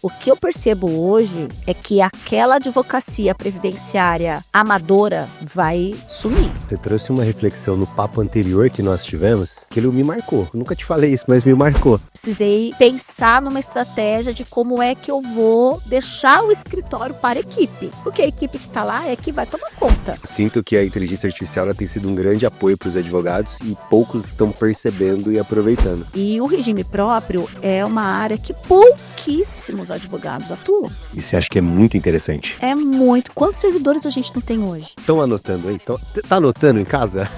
O que eu percebo hoje é que aquela advocacia previdenciária amadora vai sumir. Você trouxe uma reflexão no papo anterior que nós tivemos, que ele me marcou. Eu nunca te falei isso, mas me marcou. Precisei pensar numa estratégia de como é que eu vou deixar o escritório para a equipe. Porque a equipe que está lá é que vai tomar conta. Sinto que a inteligência artificial ela tem sido um grande apoio para os advogados e poucos estão percebendo e aproveitando. E o regime próprio é uma área que pouquíssimos advogados atuam. E você acha que é muito interessante? É muito. Quantos servidores a gente não tem hoje? Estão anotando aí? Tá anotando em casa?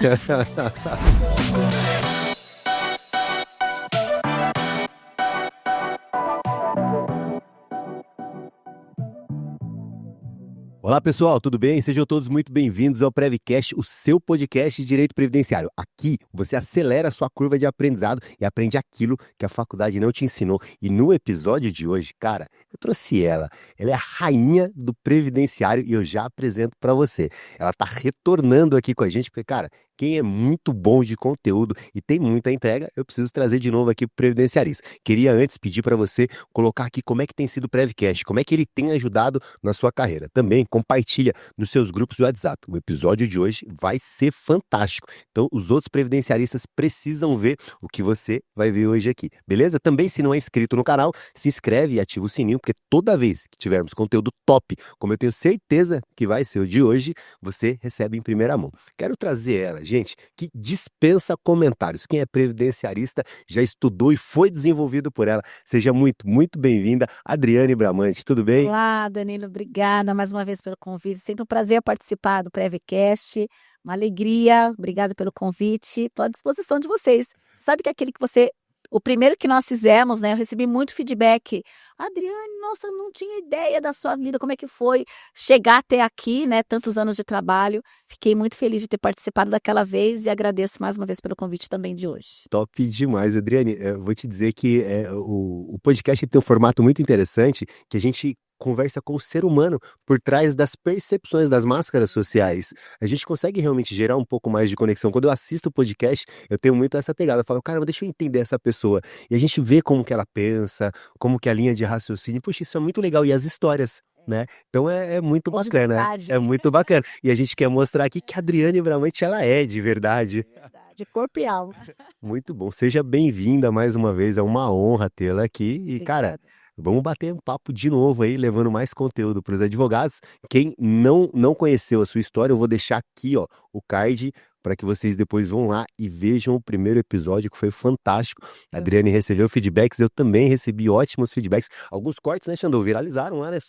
Olá pessoal, tudo bem? Sejam todos muito bem-vindos ao Previcast, o seu podcast de Direito Previdenciário. Aqui você acelera a sua curva de aprendizado e aprende aquilo que a faculdade não te ensinou. E no episódio de hoje, cara, eu trouxe ela. Ela é a rainha do previdenciário e eu já apresento para você. Ela tá retornando aqui com a gente porque, cara, quem é muito bom de conteúdo e tem muita entrega, eu preciso trazer de novo aqui pro Previdenciarista. Queria antes pedir para você colocar aqui como é que tem sido o Previcast, como é que ele tem ajudado na sua carreira. Também compartilha nos seus grupos do WhatsApp. O episódio de hoje vai ser fantástico. Então, os outros previdenciaristas precisam ver o que você vai ver hoje aqui. Beleza? Também, se não é inscrito no canal, se inscreve e ativa o sininho, porque toda vez que tivermos conteúdo top, como eu tenho certeza que vai ser o de hoje, você recebe em primeira mão. Quero trazer ela, gente, que dispensa comentários. Quem é previdenciarista já estudou e foi desenvolvido por ela. Seja muito, muito bem-vinda, Adriane Bramante. Tudo bem? Olá, Danilo. Obrigada mais uma vez pelo convite. Sempre um prazer participar do Previcast. Uma alegria. Obrigada pelo convite. Estou à disposição de vocês. Sabe que aquele que você... O primeiro que nós fizemos, né? Eu recebi muito feedback. Adriane, nossa, eu não tinha ideia da sua vida, como é que foi chegar até aqui, né? Tantos anos de trabalho. Fiquei muito feliz de ter participado daquela vez e agradeço mais uma vez pelo convite também de hoje. Top demais, Adriane. Eu vou te dizer que o podcast tem um formato muito interessante, que a gente conversa com o ser humano por trás das percepções das máscaras sociais. A gente consegue realmente gerar um pouco mais de conexão. Quando eu assisto o podcast, eu tenho muito essa pegada. Eu falo, cara, deixa eu entender essa pessoa. E a gente vê como que ela pensa, como que é a linha de raciocínio. Puxa, isso é muito legal. E as histórias, né? Então é muito bacana. Verdade. É muito bacana. E a gente quer mostrar aqui que a Adriane Bramante, ela é de verdade. De corpo e alma. Muito bom. Seja bem-vinda mais uma vez. É uma honra tê-la aqui. E, cara, vamos bater um papo de novo aí, levando mais conteúdo para os advogados. Quem não conheceu a sua história, eu vou deixar aqui, ó, o card para que vocês depois vão lá e vejam o primeiro episódio, que foi fantástico. A Adriane recebeu feedbacks, eu também recebi ótimos feedbacks. Alguns cortes, né, Xandô, viralizaram lá, né?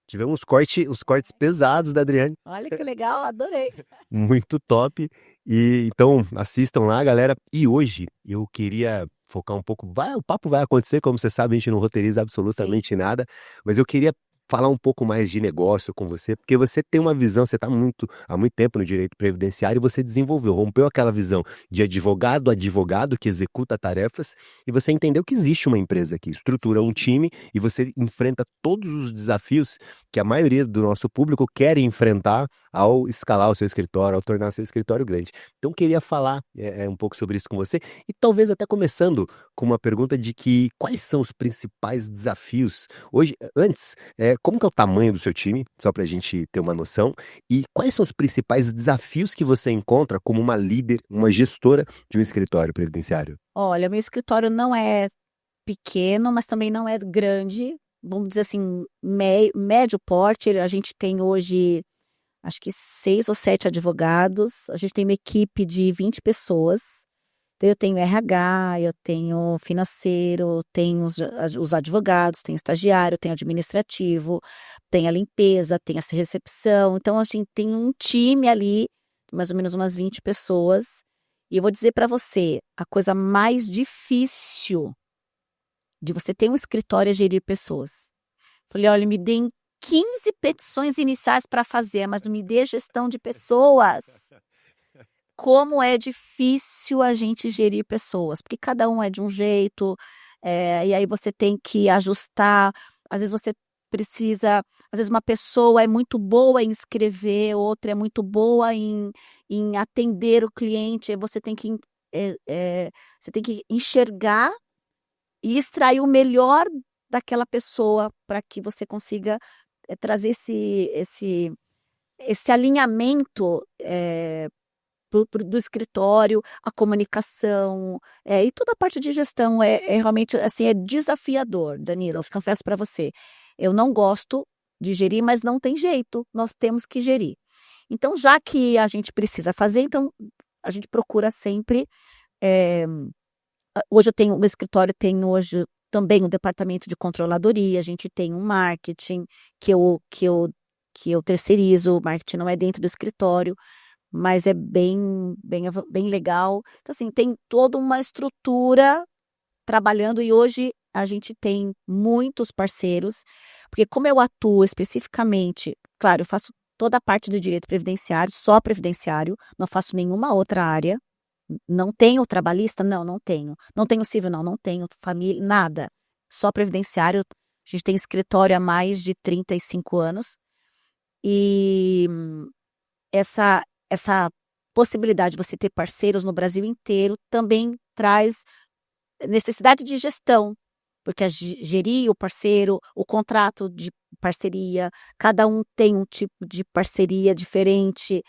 Tivemos os cortes pesados da Adriane. Olha que legal, adorei. Muito top. E então assistam lá, galera. E hoje eu queria focar um pouco. O papo vai acontecer, como você sabe, a gente não roteiriza absolutamente nada, mas eu queria falar um pouco mais de negócio com você, porque você tem uma visão, você está há muito tempo no direito previdenciário e você rompeu aquela visão de advogado a advogado que executa tarefas e você entendeu que existe uma empresa que estrutura um time e você enfrenta todos os desafios que a maioria do nosso público quer enfrentar ao escalar o seu escritório, ao tornar seu escritório grande. Então, queria falar um pouco sobre isso com você e talvez até começando com uma pergunta de que quais são os principais desafios hoje, antes, como que é o tamanho do seu time, só para a gente ter uma noção, e quais são os principais desafios que você encontra como uma líder, uma gestora de um escritório previdenciário? Olha, meu escritório não é pequeno, mas também não é grande. Vamos dizer assim, médio porte. A gente tem hoje, acho que 6 ou 7 advogados. A gente tem uma equipe de 20 pessoas. Então, eu tenho RH, eu tenho financeiro, tenho os advogados, tenho estagiário, tenho administrativo, tenho a limpeza, tenho a recepção. Então, a gente tem um time ali, mais ou menos umas 20 pessoas. E eu vou dizer para você, a coisa mais difícil de você ter um escritório é gerir pessoas. Falei, olha, me deem 15 petições iniciais para fazer, mas não me dê gestão de pessoas. Como é difícil a gente gerir pessoas, porque cada um é de um jeito, e aí você tem que ajustar, às vezes você precisa, às vezes uma pessoa é muito boa em escrever, outra é muito boa em atender o cliente, aí você tem que enxergar e extrair o melhor daquela pessoa para que você consiga trazer esse alinhamento do escritório, a comunicação, e toda a parte de gestão é realmente assim, é desafiador, Danilo, eu confesso para você. Eu não gosto de gerir, mas não tem jeito, nós temos que gerir. Então, já que a gente precisa fazer, então a gente procura sempre. Hoje o meu escritório tem hoje também um departamento de controladoria, a gente tem um marketing que eu terceirizo, o marketing não é dentro do escritório, mas é bem legal. Então, assim, tem toda uma estrutura trabalhando e hoje a gente tem muitos parceiros, porque como eu atuo especificamente, claro, eu faço toda a parte do direito previdenciário, só previdenciário, não faço nenhuma outra área. Não tenho trabalhista? Não tenho. Não tenho civil? Não tenho. Família? Nada. Só previdenciário. A gente tem escritório há mais de 35 anos. E essa possibilidade de você ter parceiros no Brasil inteiro também traz necessidade de gestão, porque gerir o parceiro, o contrato de parceria, cada um tem um tipo de parceria diferente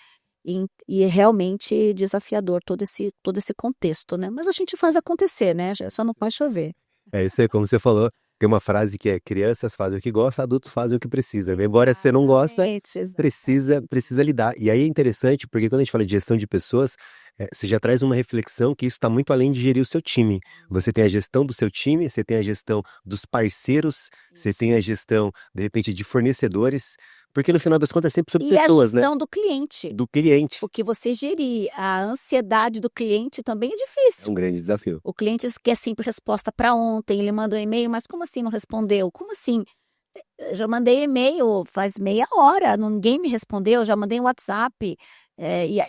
e é realmente desafiador todo esse contexto, né? Mas a gente faz acontecer, né? Só não pode chover. É isso aí, como você falou, tem uma frase que é: crianças fazem o que gostam, adultos fazem o que precisam. Embora você não gosta, precisa lidar. E aí é interessante, porque quando a gente fala de gestão de pessoas, você já traz uma reflexão que isso está muito além de gerir o seu time. Você tem a gestão do seu time, você tem a gestão dos parceiros, você tem a gestão, de repente, de fornecedores, porque no final das contas é sempre sobre pessoas, né? E a gestão do cliente. Do cliente. Porque você gerir a ansiedade do cliente também é É difícil. um grande desafio. O cliente quer sempre resposta para ontem, ele manda um e-mail, mas como assim não respondeu? Como assim? Eu já mandei e-mail faz meia hora, ninguém me respondeu, já mandei um WhatsApp. E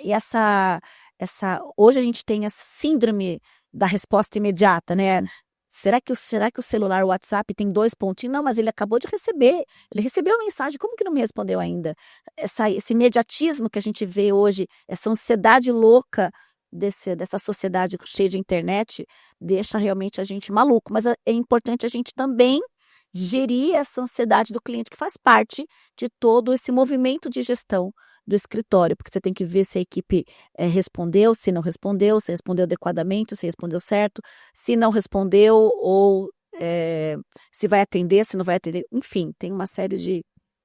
hoje a gente tem essa síndrome da resposta imediata, né? Será que o celular, o WhatsApp tem 2 pontinhos? Não, mas ele acabou de receber. Ele recebeu a mensagem, como que não me respondeu ainda? Esse imediatismo que a gente vê hoje, essa ansiedade louca dessa sociedade cheia de internet, deixa realmente a gente maluco. Mas é importante a gente também gerir essa ansiedade do cliente, que faz parte de todo esse movimento de gestão do escritório, porque você tem que ver se a equipe respondeu, se não respondeu, se respondeu adequadamente, se respondeu certo, se não respondeu, ou se vai atender, se não vai atender. Enfim, tem uma série de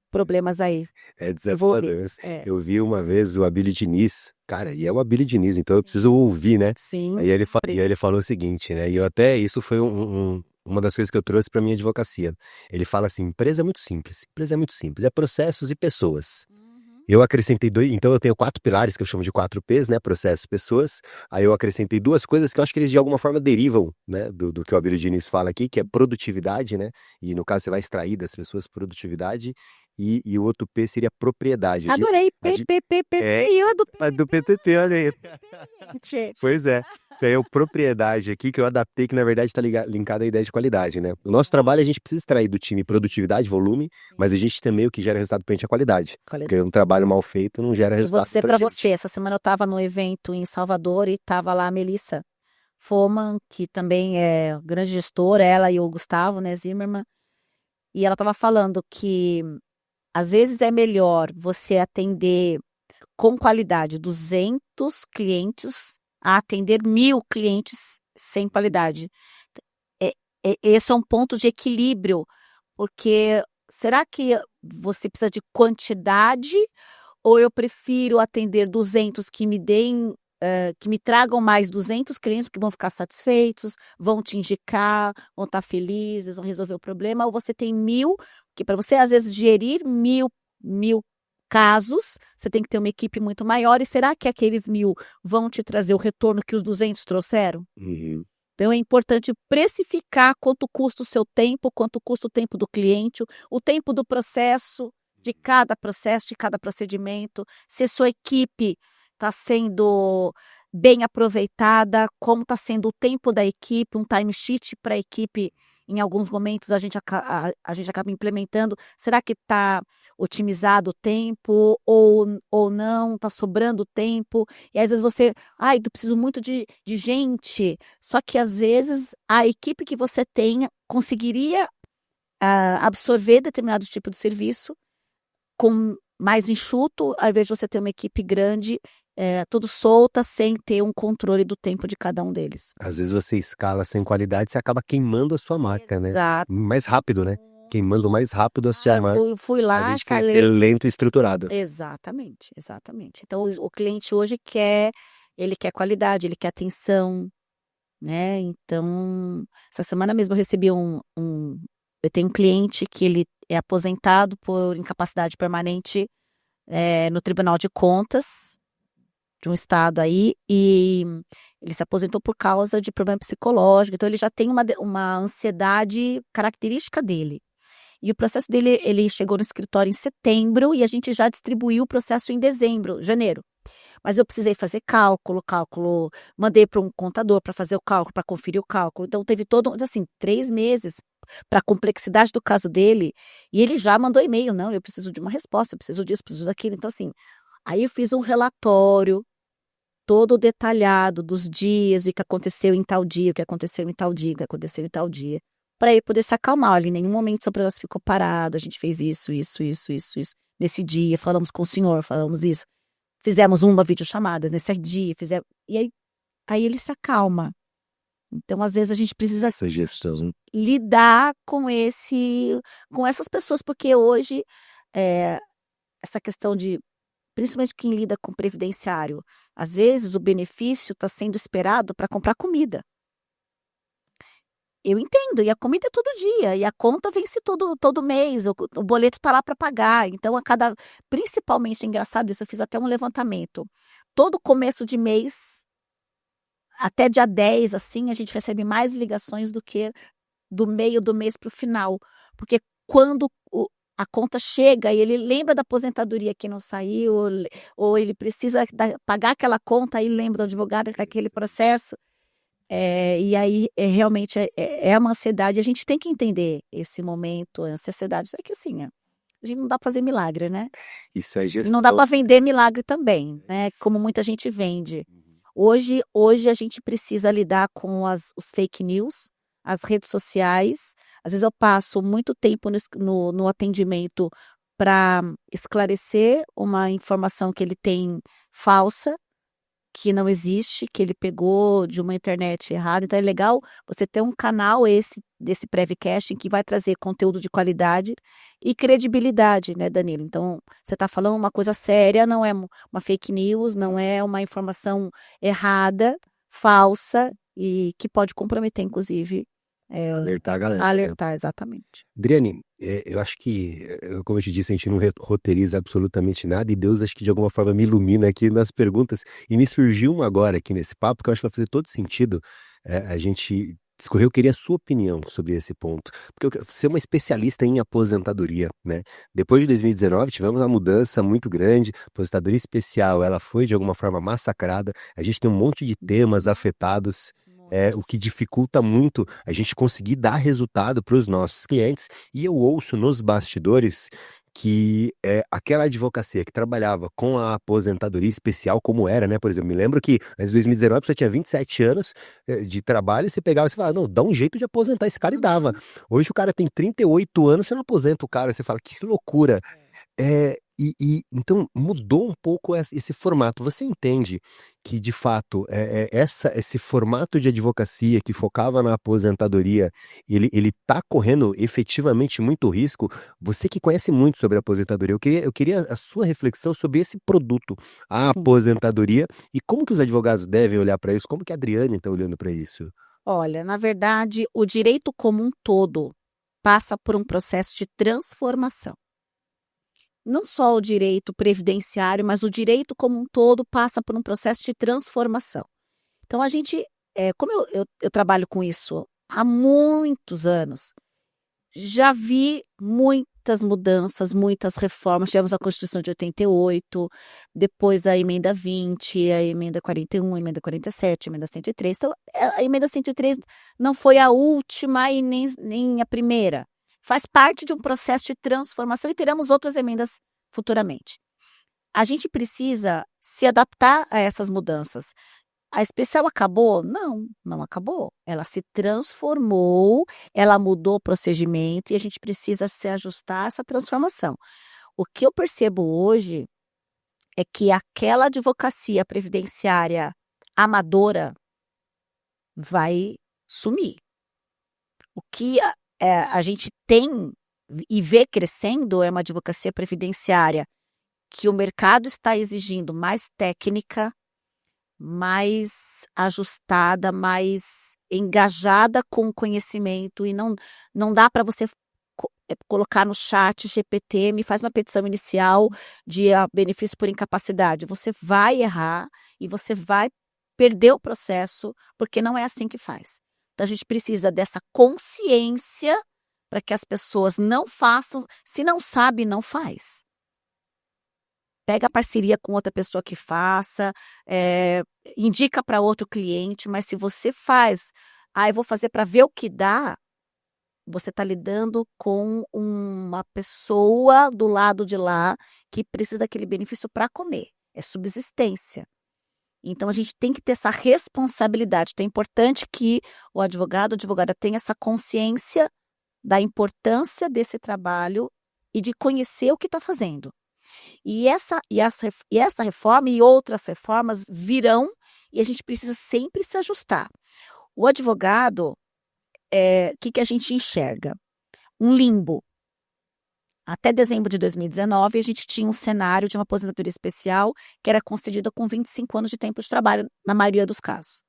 problemas aí. É desafiador. Eu vi uma vez o Abílio Diniz, cara, e é o Abílio Diniz, então eu preciso ouvir, né? Sim. Aí ele falou o seguinte, né? E isso foi uma das coisas que eu trouxe para minha advocacia. Ele fala assim: empresa é muito simples, é processos e pessoas. Eu acrescentei então eu tenho 4 pilares que eu chamo de 4 P's, né? Processos, pessoas. Aí eu acrescentei 2 coisas que eu acho que eles de alguma forma derivam, né? Do que o Abílio Diniz fala aqui, que é produtividade, né? E no caso você vai extrair das pessoas produtividade. E o outro P seria propriedade. Adorei, Do PTT, olha aí. Pois é. Tem a propriedade aqui que eu adaptei, que na verdade está linkada à ideia de qualidade, né? O nosso trabalho a gente precisa extrair do time produtividade, volume, mas a gente também o que gera resultado pra gente é qualidade. Porque um trabalho mal feito não gera resultado pra gente. Essa semana eu estava no evento em Salvador e estava lá a Melissa Foman, que também é grande gestora, ela e o Gustavo, né, Zimmermann, e ela estava falando que às vezes é melhor você atender com qualidade 200 clientes a atender 1.000 clientes sem qualidade. Esse é um ponto de equilíbrio, porque será que você precisa de quantidade ou eu prefiro atender 200 que me deem, que me tragam mais 200 clientes que vão ficar satisfeitos, vão te indicar, vão estar felizes, vão resolver o problema, ou você tem 1.000, que para você às vezes gerir 1.000 casos, você tem que ter uma equipe muito maior, e será que aqueles 1.000 vão te trazer o retorno que os 200 trouxeram? Uhum. Então é importante precificar quanto custa o seu tempo, quanto custa o tempo do cliente, o tempo do processo, de cada procedimento, se a sua equipe está sendo bem aproveitada, como está sendo o tempo da equipe, um timesheet para a equipe. Em alguns momentos a gente acaba implementando. Será que está otimizado o tempo ou não? Está sobrando tempo? E às vezes eu preciso muito de gente. Só que às vezes a equipe que você tem conseguiria absorver determinado tipo de serviço com mais enxuto, ao invés de você ter uma equipe grande, tudo solta, sem ter um controle do tempo de cada um deles. Às vezes você escala sem qualidade, você acaba queimando a sua marca, né? Exato. Mais rápido, né? Queimando mais rápido a sua marca. Eu fui A lá, gente tem que ser lento e estruturado. Exatamente, exatamente. Então o cliente hoje ele quer qualidade, ele quer atenção, né? Então, essa semana mesmo eu recebi eu tenho um cliente que ele é aposentado por incapacidade permanente no Tribunal de Contas de um estado aí, e ele se aposentou por causa de problema psicológico, então ele já tem uma ansiedade característica dele. E o processo dele, ele chegou no escritório em setembro e a gente já distribuiu o processo em janeiro. Mas eu precisei fazer cálculo, mandei para um contador para fazer o cálculo, para conferir o cálculo. Então teve assim, 3 meses para a complexidade do caso dele, e ele já mandou e-mail, não, eu preciso de uma resposta, eu preciso disso, preciso daquilo. Então assim, aí eu fiz um relatório todo detalhado dos dias, o que aconteceu em tal dia, o que aconteceu em tal dia, o que aconteceu em tal dia, para ele poder se acalmar. Olha, em nenhum momento seu processo ficou parado, a gente fez isso. Nesse dia, falamos com o senhor, falamos isso. Fizemos uma videochamada nesse dia, e aí ele se acalma. Então, às vezes, a gente precisa Essa gestão. lidar com essas pessoas, porque hoje, essa questão principalmente quem lida com previdenciário, às vezes o benefício está sendo esperado para comprar comida. Eu entendo, e a comida é todo dia, e a conta vence todo mês, o boleto está lá para pagar. Então, principalmente, é engraçado isso, eu fiz até um levantamento. Todo começo de mês, até dia 10, assim, a gente recebe mais ligações do que do meio do mês para o final. Porque quando a conta chega e ele lembra da aposentadoria que não saiu, ou ele precisa pagar aquela conta, aí lembra do advogado daquele processo. E aí, realmente, é uma ansiedade. A gente tem que entender esse momento, a ansiedade. É que assim, a gente não dá para fazer milagre, né? Isso é E gestão. não dá para vender milagre também, né? Como muita gente vende. Hoje a gente precisa lidar com os fake news, as redes sociais. Às vezes eu passo muito tempo no atendimento para esclarecer uma informação que ele tem falsa, que não existe, que ele pegou de uma internet errada. Então é legal você ter um canal desse Previcast que vai trazer conteúdo de qualidade e credibilidade, né, Danilo? Então, você está falando uma coisa séria, não é uma fake news, não é uma informação errada, falsa, e que pode comprometer, inclusive, Alertar a galera. alertar, exatamente. Adriane, eu acho que, como eu te disse, a gente não roteiriza absolutamente nada, e Deus acho que de alguma forma me ilumina aqui nas perguntas, e me surgiu uma agora aqui nesse papo, que eu acho que vai fazer todo sentido a gente discorrer. Eu queria a sua opinião sobre esse ponto, porque você é uma especialista em aposentadoria, né? Depois de 2019 tivemos uma mudança muito grande, a aposentadoria especial, ela foi de alguma forma massacrada, a gente tem um monte de temas afetados, o que dificulta muito a gente conseguir dar resultado para os nossos clientes. E eu ouço nos bastidores que aquela advocacia que trabalhava com a aposentadoria especial, como era, né? Por exemplo, me lembro que antes de 2019 você tinha 27 anos de trabalho, e você pegava e você falava, não, dá um jeito de aposentar esse cara, e dava. Hoje o cara tem 38 anos, você não aposenta o cara, você fala, que loucura. Então mudou um pouco esse formato. Você entende que, de fato, esse formato de advocacia que focava na aposentadoria, ele tá correndo efetivamente muito risco? Você que conhece muito sobre aposentadoria, eu queria a sua reflexão sobre esse produto, a Sim. aposentadoria, e como que os advogados devem olhar para isso, como que a Adriane está olhando para isso? Olha, na verdade, o direito como um todo passa por um processo de transformação. Não só o direito previdenciário, mas o direito como um todo passa por um processo de transformação. Então, a gente, como eu trabalho com isso há muitos anos, já vi muitas mudanças, muitas reformas. Tivemos a Constituição de 88, depois a Emenda 20, a Emenda 41, a Emenda 47, a Emenda 103. Então, a Emenda 103 não foi a última e nem a primeira. Faz parte de um processo de transformação e teremos outras emendas futuramente. A gente precisa se adaptar a essas mudanças. A especial acabou? Não, não acabou. Ela se transformou, ela mudou o procedimento e a gente precisa se ajustar a essa transformação. O que eu percebo hoje é que aquela advocacia previdenciária amadora vai sumir. O que a gente tem e vê crescendo é uma advocacia previdenciária que o mercado está exigindo mais técnica, mais ajustada, mais engajada com o conhecimento e não dá para você colocar no chat GPT, me faz uma petição inicial de benefício por incapacidade. Você vai errar e você vai perder o processo, porque não é assim que faz. Então, a gente precisa dessa consciência para que as pessoas não façam. Se não sabe, não faz. Pega a parceria com outra pessoa que faça, indica para outro cliente, mas se você faz, eu vou fazer para ver o que dá, você está lidando com uma pessoa do lado de lá que precisa daquele benefício para comer, é subsistência. Então, a gente tem que ter essa responsabilidade. Então, é importante que o advogado, a advogada tenha essa consciência da importância desse trabalho e de conhecer o que está fazendo. E essa reforma e outras reformas virão e a gente precisa sempre se ajustar. O advogado, o que a gente enxerga? Um limbo. Até dezembro de 2019, a gente tinha um cenário de uma aposentadoria especial que era concedida com 25 anos de tempo de trabalho, na maioria dos casos.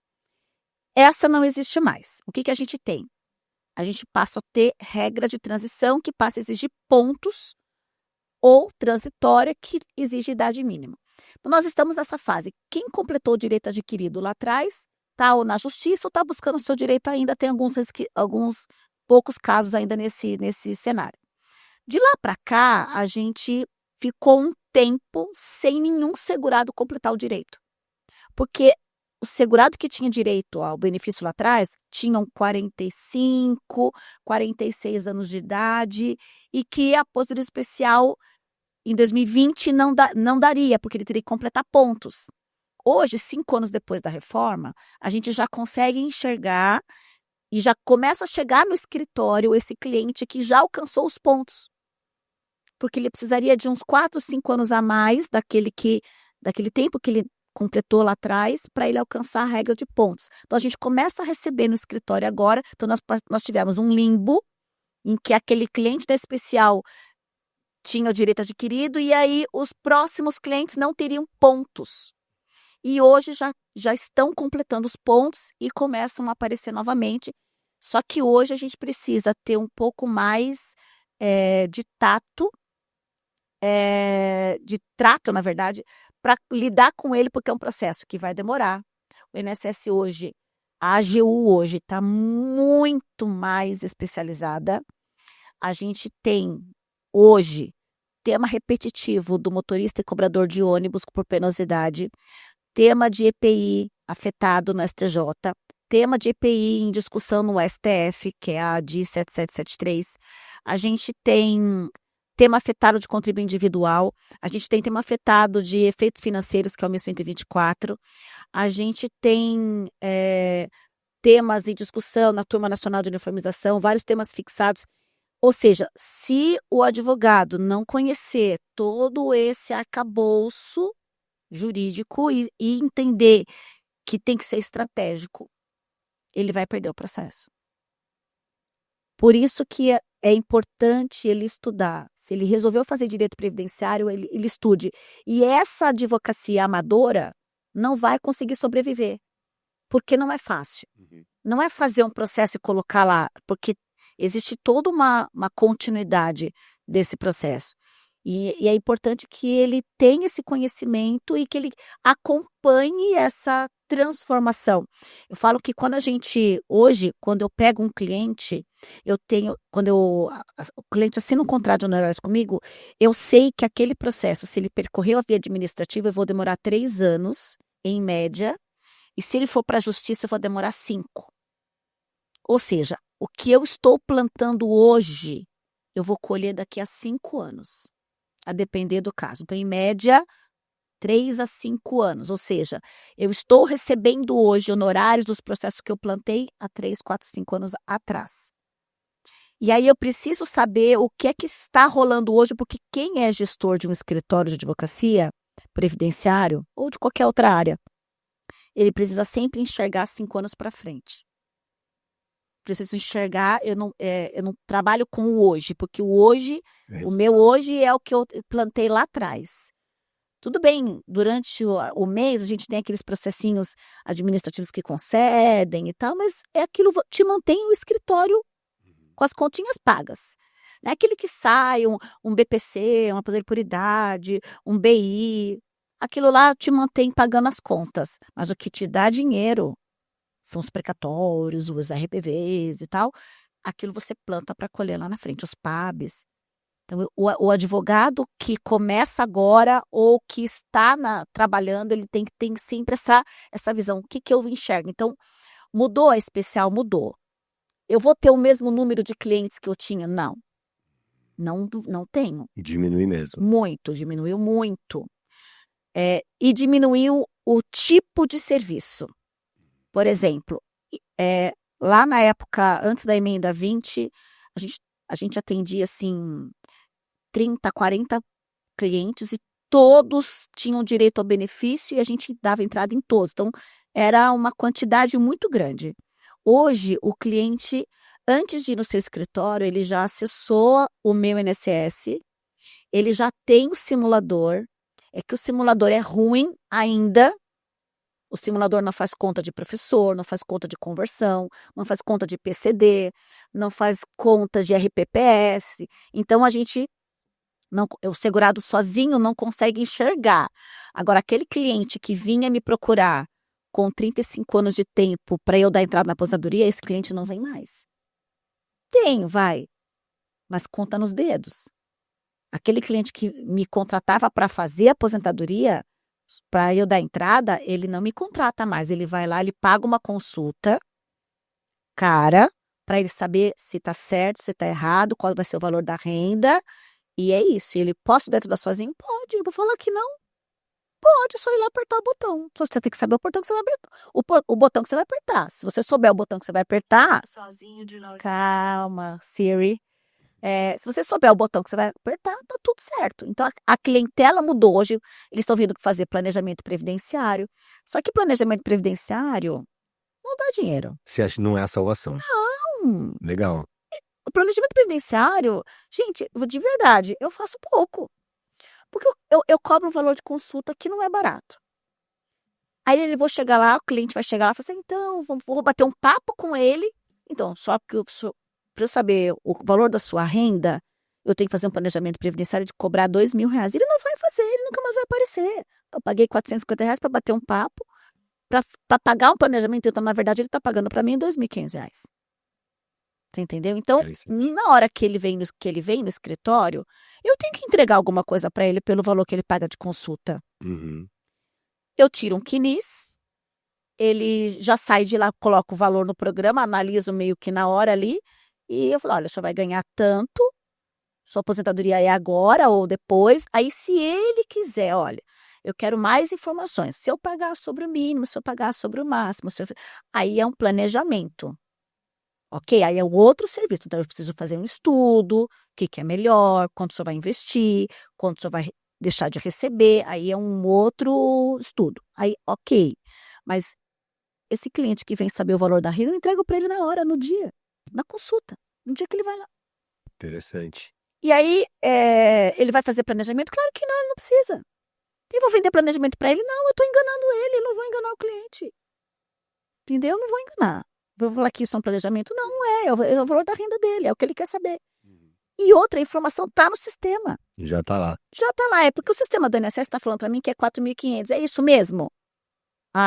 Essa não existe mais. O que a gente tem? A gente passa a ter regra de transição que passa a exigir pontos ou transitória que exige idade mínima. Então, nós estamos nessa fase. Quem completou o direito adquirido lá atrás, está ou na justiça ou está buscando o seu direito ainda, tem alguns poucos casos ainda nesse cenário. De lá para cá, a gente ficou um tempo sem nenhum segurado completar o direito. Porque o segurado que tinha direito ao benefício lá atrás tinham 45, 46 anos de idade e que a aposentadoria especial em 2020 não daria, porque ele teria que completar pontos. Hoje, 5 anos depois da reforma, a gente já consegue enxergar e já começa a chegar no escritório esse cliente que já alcançou os pontos. Porque ele precisaria de uns 4, 5 anos a mais daquele tempo que ele completou lá atrás para ele alcançar a regra de pontos. Então, a gente começa a receber no escritório agora. Então, nós tivemos um limbo em que aquele cliente da especial tinha o direito adquirido e aí os próximos clientes não teriam pontos. E hoje já estão completando os pontos e começam a aparecer novamente. Só que hoje a gente precisa ter um pouco mais de tato, na verdade, para lidar com ele, porque é um processo que vai demorar. O INSS hoje, a AGU hoje está muito mais especializada. A gente tem hoje tema repetitivo do motorista e cobrador de ônibus por penosidade, tema de EPI afetado no STJ, tema de EPI em discussão no STF, que é a DI 7773. A gente tem tema afetado de contribuinte individual, a gente tem tema afetado de efeitos financeiros, que é o 1124. A gente tem temas em discussão na Turma Nacional de Uniformização, vários temas fixados. Ou seja, se o advogado não conhecer todo esse arcabouço jurídico e entender que tem que ser estratégico, ele vai perder o processo. Por isso que é importante ele estudar. Se ele resolveu fazer direito previdenciário, ele estude. E essa advocacia amadora não vai conseguir sobreviver, porque não é fácil. Não é fazer um processo e colocar lá, porque existe toda uma continuidade desse processo. E é importante que ele tenha esse conhecimento e que ele acompanhe essa transformação. Eu falo que hoje, quando eu pego um cliente, o cliente assina um contrato de honorários comigo, eu sei que aquele processo, se ele percorreu a via administrativa, eu vou demorar 3 anos, em média, e se ele for para a justiça, eu vou demorar 5. Ou seja, o que eu estou plantando hoje, eu vou colher daqui a 5 anos, a depender do caso. Então, em média, 3 a 5 anos, ou seja, eu estou recebendo hoje honorários dos processos que eu plantei há 3, 4, 5 anos atrás. E aí eu preciso saber o que é que está rolando hoje, porque quem é gestor de um escritório de advocacia, previdenciário ou de qualquer outra área, ele precisa sempre enxergar 5 anos para frente. Preciso enxergar, eu não trabalho com o hoje, porque o hoje, o meu hoje é o que eu plantei lá atrás. Tudo bem, durante o mês a gente tem aqueles processinhos administrativos que concedem e tal, mas é aquilo que te mantém o escritório com as continhas pagas. Não é aquilo que sai, um BPC, uma poder por idade, um BI, aquilo lá te mantém pagando as contas, mas o que te dá dinheiro são os precatórios, os RPVs e tal, aquilo você planta para colher lá na frente, os PABs. Então, o advogado que começa agora ou que está trabalhando, ele tem que ter sempre essa visão. O que eu enxergo? Então, mudou a especial? Mudou. Eu vou ter o mesmo número de clientes que eu tinha? Não. Não tenho. Diminui mesmo. Muito, diminuiu muito. E diminuiu o tipo de serviço. Por exemplo, lá na época, antes da emenda 20, a gente atendia, assim, 30, 40 clientes e todos tinham direito ao benefício e a gente dava entrada em todos. Então, era uma quantidade muito grande. Hoje, o cliente, antes de ir no seu escritório, ele já acessou o meu INSS, ele já tem o simulador, é que o simulador é ruim ainda. O simulador não faz conta de professor, não faz conta de conversão, não faz conta de PCD, não faz conta de RPPS. Então, o segurado sozinho não consegue enxergar. Agora, aquele cliente que vinha me procurar com 35 anos de tempo para eu dar entrada na aposentadoria, esse cliente não vem mais. Vai, mas conta nos dedos. Aquele cliente que me contratava para fazer a aposentadoria, para eu dar entrada, ele não me contrata mais. Ele vai lá, ele paga uma consulta cara para ele saber se está certo, se está errado, qual vai ser o valor da renda. E é isso. Ele, posso dar entrada sozinho? Pode. Eu vou falar que não. Pode, só ir lá apertar o botão. Só você tem que saber o botão que você vai apertar. O botão que você vai apertar. Se você souber o botão que você vai apertar... Sozinho de novo. Calma, Siri. Se você souber o botão que você vai apertar, tá tudo certo. Então, a clientela mudou. Hoje, eles estão vindo fazer planejamento previdenciário. Só que planejamento previdenciário não dá dinheiro. Você acha que não é a salvação? Não. Legal. O planejamento previdenciário, gente, de verdade, eu faço pouco. Porque eu cobro um valor de consulta que não é barato. Aí ele vou chegar lá, o cliente vai chegar lá e falar assim, então, vou bater um papo com ele. Então, só porque para eu saber o valor da sua renda, eu tenho que fazer um planejamento previdenciário de cobrar R$2.000. Ele não vai fazer, ele nunca mais vai aparecer. Eu paguei R$450 para bater um papo, para pagar um planejamento, então, na verdade, ele está pagando para mim R$2.500. Você entendeu? Então, na hora que ele vem no escritório, eu tenho que entregar alguma coisa para ele pelo valor que ele paga de consulta. Uhum. Eu tiro um quinis, ele já sai de lá, coloca o valor no programa, analiso meio que na hora ali, e eu falo, olha, você vai ganhar tanto, sua aposentadoria é agora ou depois. Aí, se ele quiser, olha, eu quero mais informações. Se eu pagar sobre o mínimo, se eu pagar sobre o máximo, aí é um planejamento. Ok? Aí é o outro serviço. Então, eu preciso fazer um estudo, o que é melhor, quanto o senhor vai investir, quanto o senhor vai deixar de receber. Aí é um outro estudo. Aí, ok. Mas esse cliente que vem saber o valor da renda, eu entrego para ele na hora, no dia, na consulta, no dia que ele vai lá. Interessante. E aí, ele vai fazer planejamento? Claro que não, ele não precisa. Eu vou vender planejamento para ele? Não, eu estou enganando ele, eu não vou enganar o cliente. Entendeu? Eu não vou enganar. Vou falar que isso é um planejamento? Não, é o valor da renda dele, é o que ele quer saber. E outra, a informação está no sistema. Já está lá. Já está lá, é porque o sistema do INSS está falando para mim que é 4.500, é isso mesmo?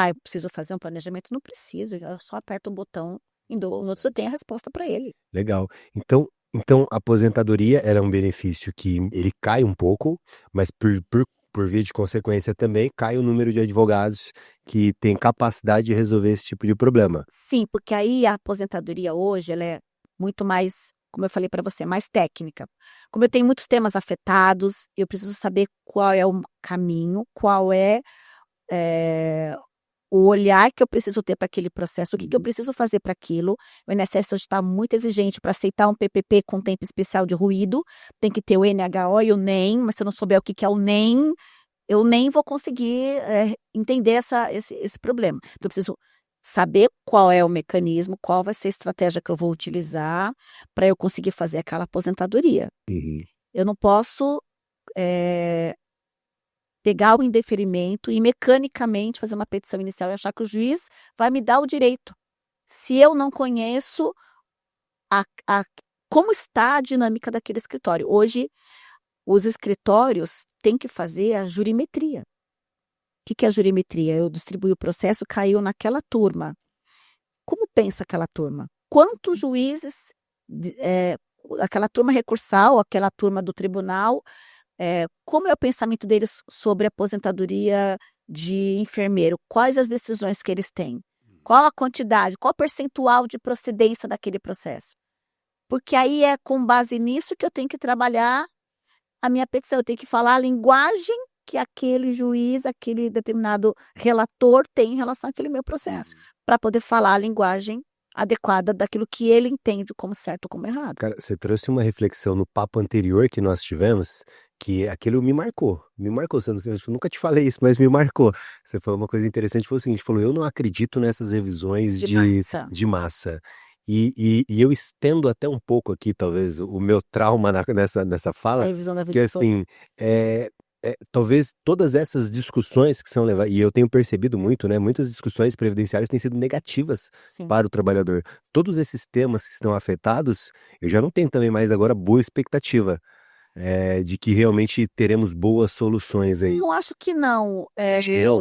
Eu preciso fazer um planejamento? Não preciso, eu só aperto o botão e no outro eu tenho a resposta para ele. Legal. Então, a aposentadoria era um benefício que ele cai um pouco, mas por via de consequência também cai o número de advogados que têm capacidade de resolver esse tipo de problema. Sim, porque aí a aposentadoria hoje ela é muito mais como eu falei para você, mais técnica. Como eu tenho muitos temas afetados, eu preciso saber qual é o caminho, qual é, o olhar que eu preciso ter para aquele processo, o que eu preciso fazer para aquilo. O INSS hoje está muito exigente para aceitar um PPP com tempo especial de ruído, tem que ter o NHO e o NEM, mas se eu não souber o que é o NEM, eu nem vou conseguir entender esse problema. Então, eu preciso saber qual é o mecanismo, qual vai ser a estratégia que eu vou utilizar para eu conseguir fazer aquela aposentadoria. Eu não posso pegar o indeferimento e mecanicamente fazer uma petição inicial e achar que o juiz vai me dar o direito. Se eu não conheço como está a dinâmica daquele escritório. Hoje, os escritórios têm que fazer a jurimetria. O que é a jurimetria? Eu distribuí o processo, caiu naquela turma. Como pensa aquela turma? Quantos juízes, aquela turma recursal, aquela turma do tribunal, como é o pensamento deles sobre a aposentadoria de enfermeiro? Quais as decisões que eles têm? Qual a quantidade, qual o percentual de procedência daquele processo? Porque aí é com base nisso que eu tenho que trabalhar a minha petição. Eu tenho que falar a linguagem que aquele juiz, aquele determinado relator tem em relação àquele meu processo, para poder falar a linguagem adequada daquilo que ele entende como certo ou como errado. Cara, você trouxe uma reflexão no papo anterior que nós tivemos, que aquilo me marcou, eu nunca te falei isso, mas me marcou. Você falou uma coisa interessante, foi o seguinte, falou, eu não acredito nessas revisões de massa. E eu estendo até um pouco aqui, talvez, o meu trauma nessa A fala, revisão da vida que assim, talvez todas essas discussões que são levadas, e eu tenho percebido muito, né, muitas discussões previdenciárias têm sido negativas para o trabalhador. Todos esses temas que estão afetados, eu já não tenho também mais agora boa expectativa de que realmente teremos boas soluções aí. Eu acho que não.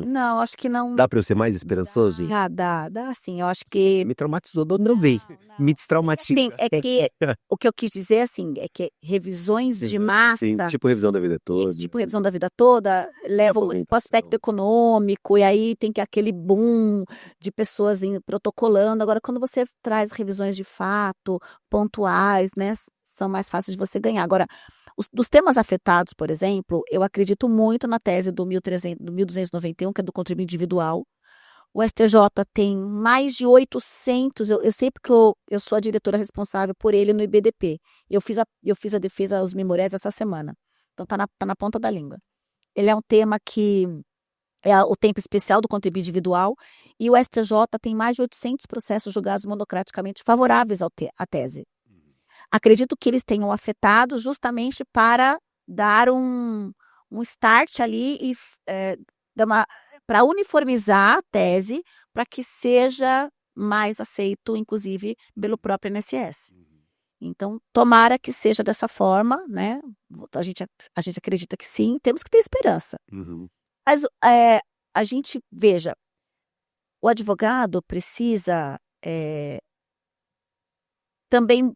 Não, acho que não. Dá para eu ser mais esperançoso? Dá sim. Eu acho que. Me traumatizou da outra vez. Me destraumatiza. Sim, é que o que eu quis dizer, assim, é que revisões de massa. Sim, tipo revisão da vida toda. Tipo revisão da vida toda, leva o aspecto econômico, e aí tem que aquele boom de pessoas protocolando. Agora, quando você traz revisões de fato, pontuais, né, são mais fáceis de você ganhar. Agora, dos temas afetados, por exemplo, eu acredito muito na tese do 1291, que é do contribuinte individual. O STJ tem mais de 800, eu sei porque eu sou a diretora responsável por ele no IBDP. Eu fiz a defesa aos memoriais essa semana. Então tá na ponta da língua. Ele é um tema que é o tempo especial do contribuinte individual, e o STJ tem mais de 800 processos julgados monocraticamente favoráveis à tese. Acredito que eles tenham afetado justamente para dar um start ali e para uniformizar a tese, para que seja mais aceito, inclusive, pelo próprio INSS. Então, tomara que seja dessa forma, né? A gente acredita que sim, temos que ter esperança. Mas a gente, veja, o advogado precisa também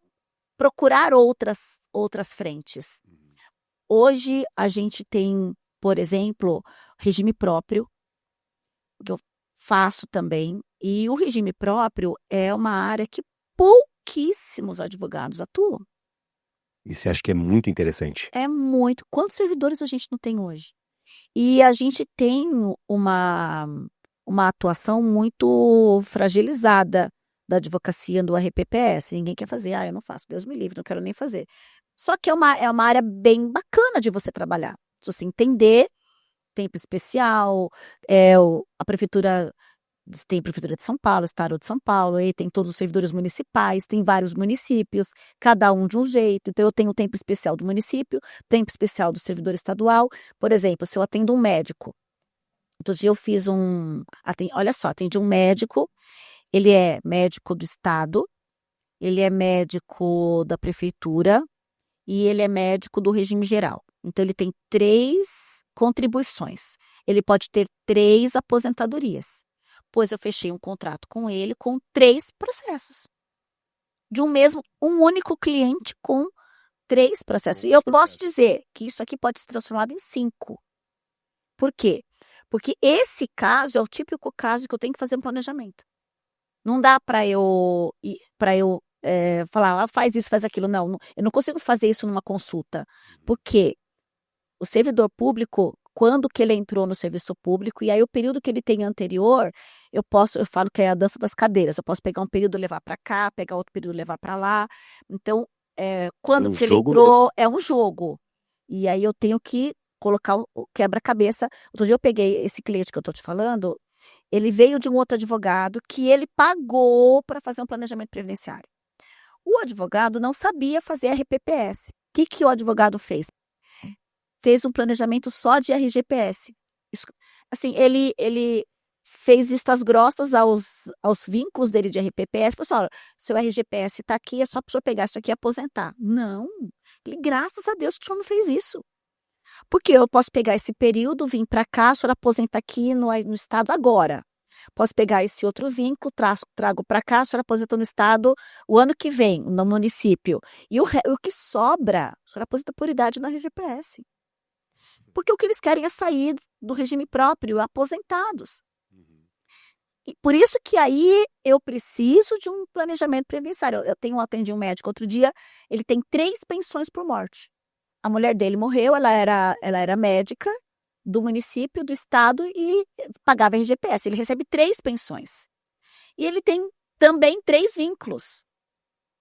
procurar outras frentes. Hoje, a gente tem, por exemplo, regime próprio, que eu faço também, e o regime próprio é uma área que pouquíssimos advogados atuam. E você acha que é muito interessante? É muito. Quantos servidores a gente não tem hoje? E a gente tem uma atuação muito fragilizada da advocacia do RPPS. Ninguém quer fazer. Eu não faço, Deus me livre, não quero nem fazer. Só que é uma área bem bacana de você trabalhar. Se você entender, tempo especial, a prefeitura... Tem a Prefeitura de São Paulo, Estado de São Paulo, e tem todos os servidores municipais, tem vários municípios, cada um de um jeito. Então, eu tenho o tempo especial do município, tempo especial do servidor estadual. Por exemplo, se eu atendo um médico, outro dia eu fiz olha só, atendi um médico, ele é médico do Estado, ele é médico da Prefeitura e ele é médico do regime geral. Então, ele tem 3 contribuições. Ele pode ter 3 aposentadorias. Pois eu fechei um contrato com ele com 3 processos. De um único cliente com 3 processos. E eu posso dizer que isso aqui pode ser transformado em 5. Por quê? Porque esse caso é o típico caso que eu tenho que fazer um planejamento. Não dá para eu falar, faz isso, faz aquilo. Não, eu não consigo fazer isso numa consulta. Porque o servidor público, quando que ele entrou no serviço público, e aí o período que ele tem anterior, eu falo que é a dança das cadeiras. Eu posso pegar um período e levar para cá, pegar outro período e levar para lá. Então, quando Um que ele jogo entrou, é um jogo. E aí eu tenho que colocar o quebra-cabeça. Outro dia eu peguei esse cliente que eu estou te falando, ele veio de um outro advogado que ele pagou para fazer um planejamento previdenciário. O advogado não sabia fazer RPPS. O que o advogado fez? Fez um planejamento só de RGPS. Assim, ele fez vistas grossas aos vínculos dele de RPPS. Falou assim, olha, seu RGPS está aqui, é só para o senhor pegar isso aqui e aposentar. Não, graças a Deus que o senhor não fez isso. Porque eu posso pegar esse período, vir para cá, o senhor aposenta aqui no estado agora. Posso pegar esse outro vínculo, trago para cá, a senhora aposenta no estado o ano que vem, no município. E o que sobra, a senhora aposenta por idade na RGPS. Porque o que eles querem é sair do regime próprio, aposentados. E por isso que aí eu preciso de um planejamento previdenciário. Atendi um médico outro dia, ele tem 3 pensões por morte. A mulher dele morreu, ela era médica do município, do estado e pagava RGPS. Ele recebe 3 pensões. E ele tem também 3 vínculos.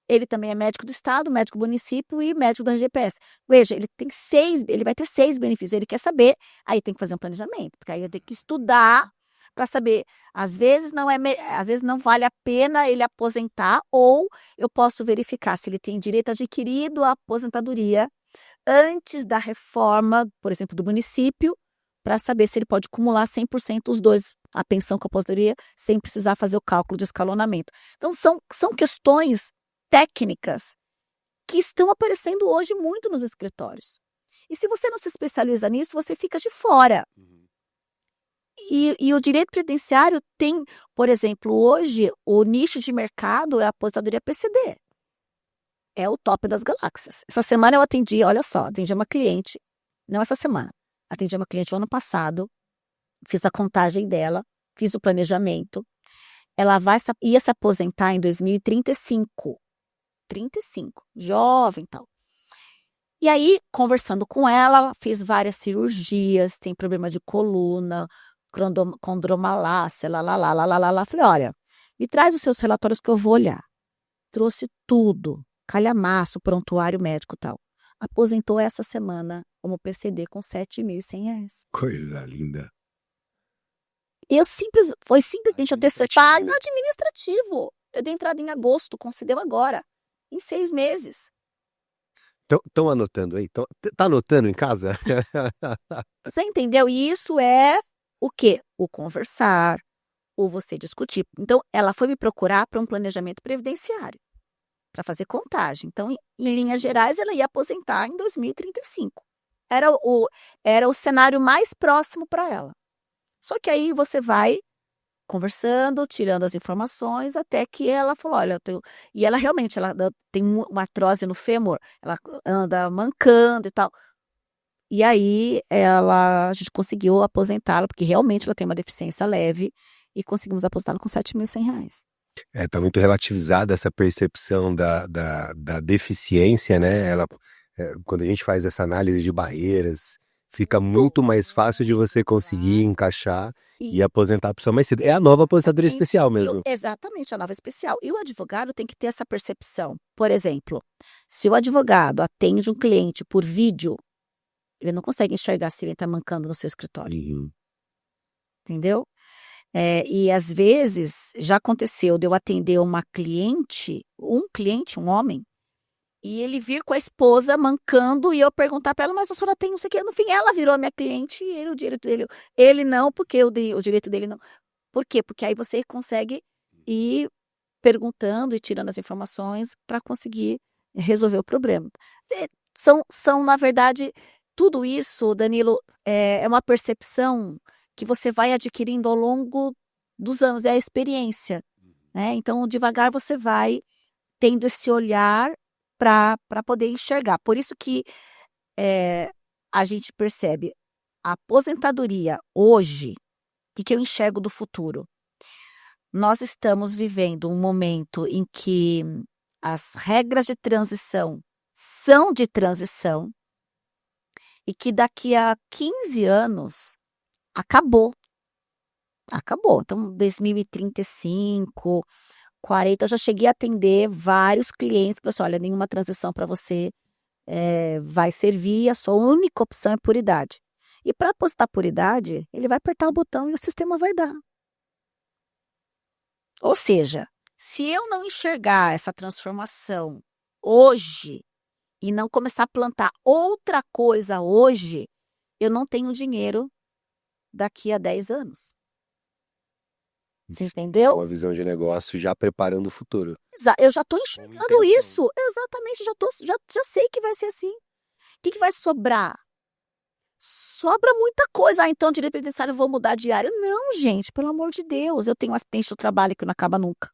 Ele também é médico do estado, médico do município e médico do RGPS. Veja, ele vai ter 6 benefícios. Ele quer saber, aí tem que fazer um planejamento, porque aí eu tenho que estudar para saber. Às vezes não vale a pena ele aposentar, ou eu posso verificar se ele tem direito adquirido à aposentadoria antes da reforma, por exemplo, do município, para saber se ele pode acumular 100% os dois, a pensão com a aposentadoria, sem precisar fazer o cálculo de escalonamento. Então, são questões técnicas que estão aparecendo hoje muito nos escritórios. E se você não se especializa nisso, você fica de fora. E o direito previdenciário tem, por exemplo, hoje, o nicho de mercado é a aposentadoria PCD. É o top das galáxias. Essa semana eu atendi uma cliente, não essa semana, atendi uma cliente o ano passado, fiz a contagem dela, fiz o planejamento, ela ia se aposentar em 2035. 35, jovem e tal. E aí, conversando com ela, fiz várias cirurgias, tem problema de coluna, condromalácia, lá. Falei, olha, me traz os seus relatórios que eu vou olhar. Trouxe tudo, calhamaço, prontuário médico e tal. Aposentou essa semana como PCD com R$7.100. Coisa linda. Foi simplesmente antecipado administrativo. Eu dei entrada em agosto, concedeu agora, em 6 meses. Estão anotando aí? Tá anotando em casa? Você entendeu? E isso é o quê? O conversar, o você discutir. Então, ela foi me procurar para um planejamento previdenciário, para fazer contagem. Então, em linhas gerais, ela ia aposentar em 2035. Era o cenário mais próximo para ela. Só que aí você vai conversando, tirando as informações, até que ela falou, olha, e ela realmente, ela tem uma artrose no fêmur, ela anda mancando e tal. E aí a gente conseguiu aposentá-la, porque realmente ela tem uma deficiência leve, e conseguimos aposentá-la com R$7.100. Tá muito relativizada essa percepção da deficiência, né? Quando a gente faz essa análise de barreiras, fica muito mais fácil de você conseguir encaixar e aposentar a pessoa mais cedo. É a nova aposentadoria especial mesmo. Exatamente, a nova especial. E o advogado tem que ter essa percepção. Por exemplo, se o advogado atende um cliente por vídeo, ele não consegue enxergar se ele está mancando no seu escritório. Uhum. Entendeu? E às vezes já aconteceu de eu atender um cliente, um homem, e ele vir com a esposa mancando e eu perguntar para ela, mas a senhora tem não sei o que. No fim, ela virou a minha cliente e o direito dele. Ele não, porque o direito dele não. Por quê? Porque aí você consegue ir perguntando e tirando as informações para conseguir resolver o problema. São, na verdade, tudo isso, Danilo, é uma percepção que você vai adquirindo ao longo dos anos, é a experiência, né? Então, devagar você vai tendo esse olhar para poder enxergar. Por isso que a gente percebe a aposentadoria hoje, o que eu enxergo do futuro? Nós estamos vivendo um momento em que as regras de transição são de transição e que daqui a 15 anos acabou. Acabou. Então, 2035, 40, eu já cheguei a atender vários clientes que falaram assim, olha, nenhuma transição para você vai servir, a sua única opção é por idade. E para apostar por idade, ele vai apertar o botão e o sistema vai dar. Ou seja, se eu não enxergar essa transformação hoje e não começar a plantar outra coisa hoje, eu não tenho dinheiro daqui a 10 anos. Você entendeu? Uma visão de negócio já preparando o futuro. Eu já estou enxergando isso. Exatamente, já sei que vai ser assim. O que vai sobrar? Sobra muita coisa. Ah, então direito previdenciário eu vou mudar diário. Não, gente, pelo amor de Deus. Eu tenho assistente do trabalho que não acaba nunca.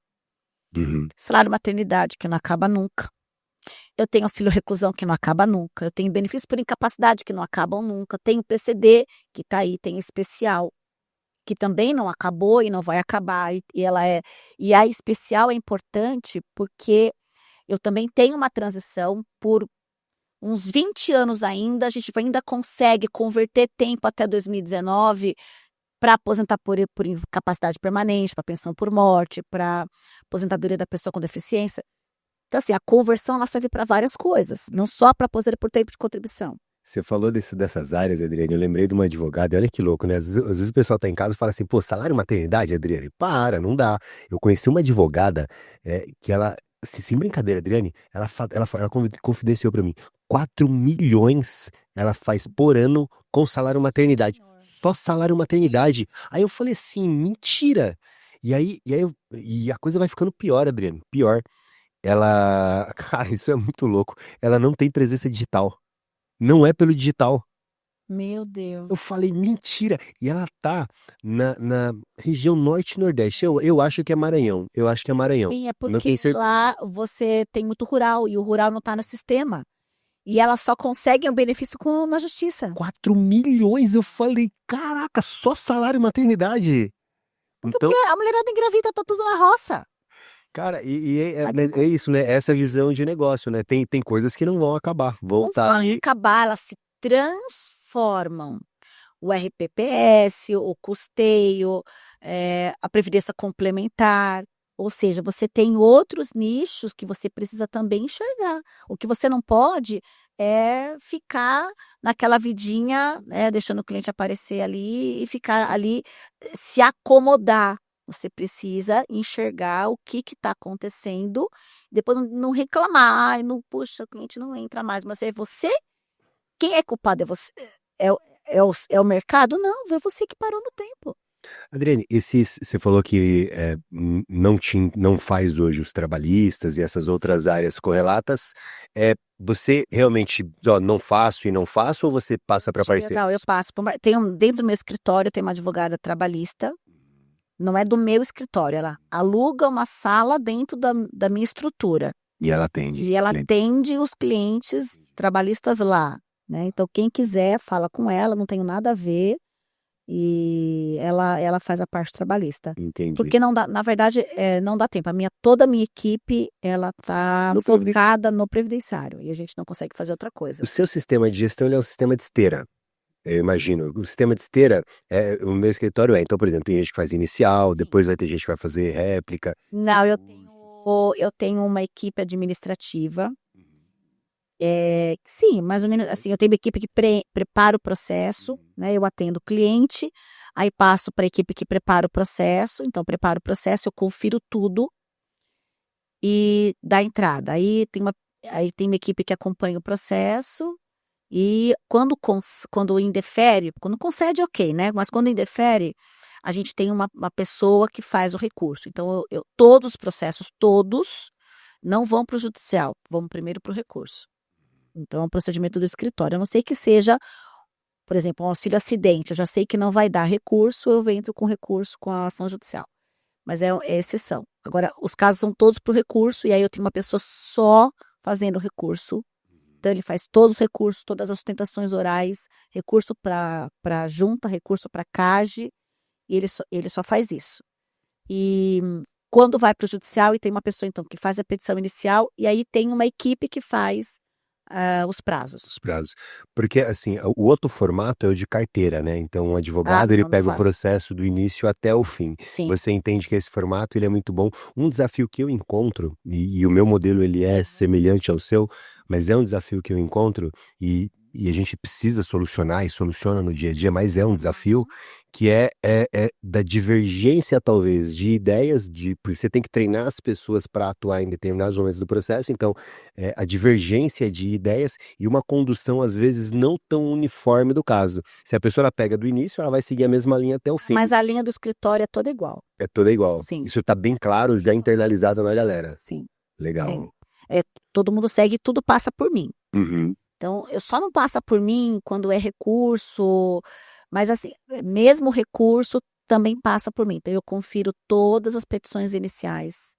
Salário maternidade que não acaba nunca. Eu tenho auxílio reclusão que não acaba nunca. Eu tenho benefícios por incapacidade que não acabam nunca. Tenho PCD que está aí, tem especial que também não acabou e não vai acabar. E a especial é importante porque eu também tenho uma transição por uns 20 anos ainda, a gente ainda consegue converter tempo até 2019 para aposentar por incapacidade permanente, para pensão por morte, para aposentadoria da pessoa com deficiência. Então, assim, a conversão ela serve para várias coisas, não só para aposentar por tempo de contribuição. Você falou dessas áreas, Adriane, eu lembrei de uma advogada, e olha que louco, né? Às vezes o pessoal tá em casa e fala assim, pô, salário maternidade, Adriane? Para, não dá. Eu conheci uma advogada que ela, sem brincadeira, Adriane, ela confidenciou pra mim, 4 milhões ela faz por ano com salário maternidade. Só salário maternidade. Aí eu falei assim, mentira. E a coisa vai ficando pior, Adriane, pior. Ela, cara, isso é muito louco. Ela não tem presença digital. Não é pelo digital. Meu Deus. Eu falei, mentira. E ela tá na região norte e nordeste. Eu acho que é Maranhão. Eu acho que é Maranhão. Sim, é Não porque tenho certeza. lá você tem muito rural e o rural não está no sistema. E ela só consegue o benefício na justiça. 4 milhões. Eu falei, caraca, só salário maternidade. Então, A mulherada engravida, tá tudo na roça. cara, é isso, né? Essa visão de negócio, né? Tem coisas que não vão acabar. Vão estar aí. Acabar, elas se transformam. O RPPS, o custeio, a previdência complementar. Ou seja, você tem outros nichos que você precisa também enxergar. O que você não pode é ficar naquela vidinha, deixando o cliente aparecer ali e ficar ali, se acomodar. Você precisa enxergar o que está acontecendo, depois não reclamar, não, puxa, o cliente não entra mais, mas é você, quem é culpado? É você? É o mercado? Não, é você que parou no tempo. Adriane, você falou que não faz hoje os trabalhistas e essas outras áreas correlatas. Você realmente não faço e não faço, ou você passa para parceiro? Não, eu passo. Dentro do meu escritório tem uma advogada trabalhista. Não é do meu escritório, ela aluga uma sala dentro da minha estrutura. E ela atende. E ela atende os clientes trabalhistas lá, né? Então, quem quiser, fala com ela, não tenho nada a ver. E ela faz a parte trabalhista. Entendi. Porque não dá, na verdade, não dá tempo. Toda a minha equipe, ela tá focada no previdenciário. E a gente não consegue fazer outra coisa. O seu sistema de gestão ele é um sistema de esteira. Eu imagino. O sistema de esteira, o meu escritório então, por exemplo, tem gente que faz inicial, depois vai ter gente que vai fazer réplica. Não, eu tenho uma equipe administrativa. Sim, mais ou menos assim, eu tenho uma equipe que prepara o processo, né? Eu atendo o cliente, aí passo para a equipe que prepara o processo, então preparo o processo, eu confiro tudo e dá entrada. Aí tem uma equipe que acompanha o processo e quando indefere, quando concede, ok, né? Mas quando indefere, a gente tem uma pessoa que faz o recurso. Então, todos os processos, todos, não vão para o judicial, vão primeiro para o recurso. Então, é um procedimento do escritório. A não ser que seja, por exemplo, um auxílio acidente. Eu já sei que não vai dar recurso, eu entro com recurso com a ação judicial. Mas é exceção. Agora, os casos são todos para o recurso, e aí eu tenho uma pessoa só fazendo o recurso. Então, ele faz todos os recursos, todas as sustentações orais, recurso para junta, recurso para CAGE, e ele só faz isso. E quando vai para o judicial, e tem uma pessoa, então, que faz a petição inicial, e aí tem uma equipe que faz os prazos. Os prazos. Porque, assim, o outro formato é o de carteira, né? Então, um advogado, ele Não pega o faço. processo do início até o fim. Sim. Você entende que esse formato, ele é muito bom. Um desafio que eu encontro, e o meu modelo, ele é semelhante ao seu, mas é um desafio que eu encontro, e a gente precisa solucionar, e soluciona no dia a dia, mas é um desafio, que é da divergência, talvez, de ideias, porque você tem que treinar as pessoas para atuar em determinados momentos do processo, então, a divergência de ideias e uma condução, às vezes, não tão uniforme do caso. Se a pessoa ela pega do início, ela vai seguir a mesma linha até o fim. Mas a linha do escritório é toda igual. É toda igual. Sim. Isso tá bem claro, já internalizado na galera. Sim. Legal. Sim. Todo mundo segue, tudo passa por mim. Uhum. Então, eu só não passa por mim quando é recurso, mas assim, mesmo recurso também passa por mim. Então, eu confiro todas as petições iniciais,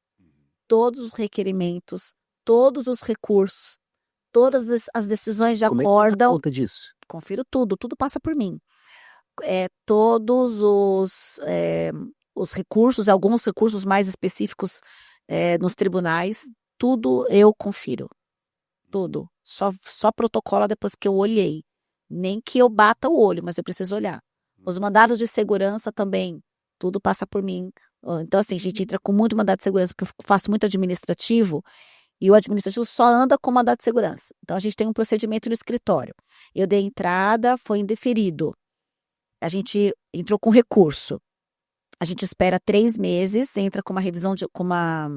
todos os requerimentos, todos os recursos, todas as decisões de Como é que você dá acórdão. conta disso? Confiro tudo passa por mim. Todos os recursos, alguns recursos mais específicos nos tribunais, tudo eu confiro. Tudo. Só protocola depois que eu olhei. Nem que eu bata o olho, mas eu preciso olhar. Os mandados de segurança também, tudo passa por mim. Então, assim, a gente entra com muito mandado de segurança, porque eu faço muito administrativo, e o administrativo só anda com mandado de segurança. Então, a gente tem um procedimento no escritório. Eu dei entrada, foi indeferido. A gente entrou com recurso. A gente espera 3 meses, entra com uma revisão, com uma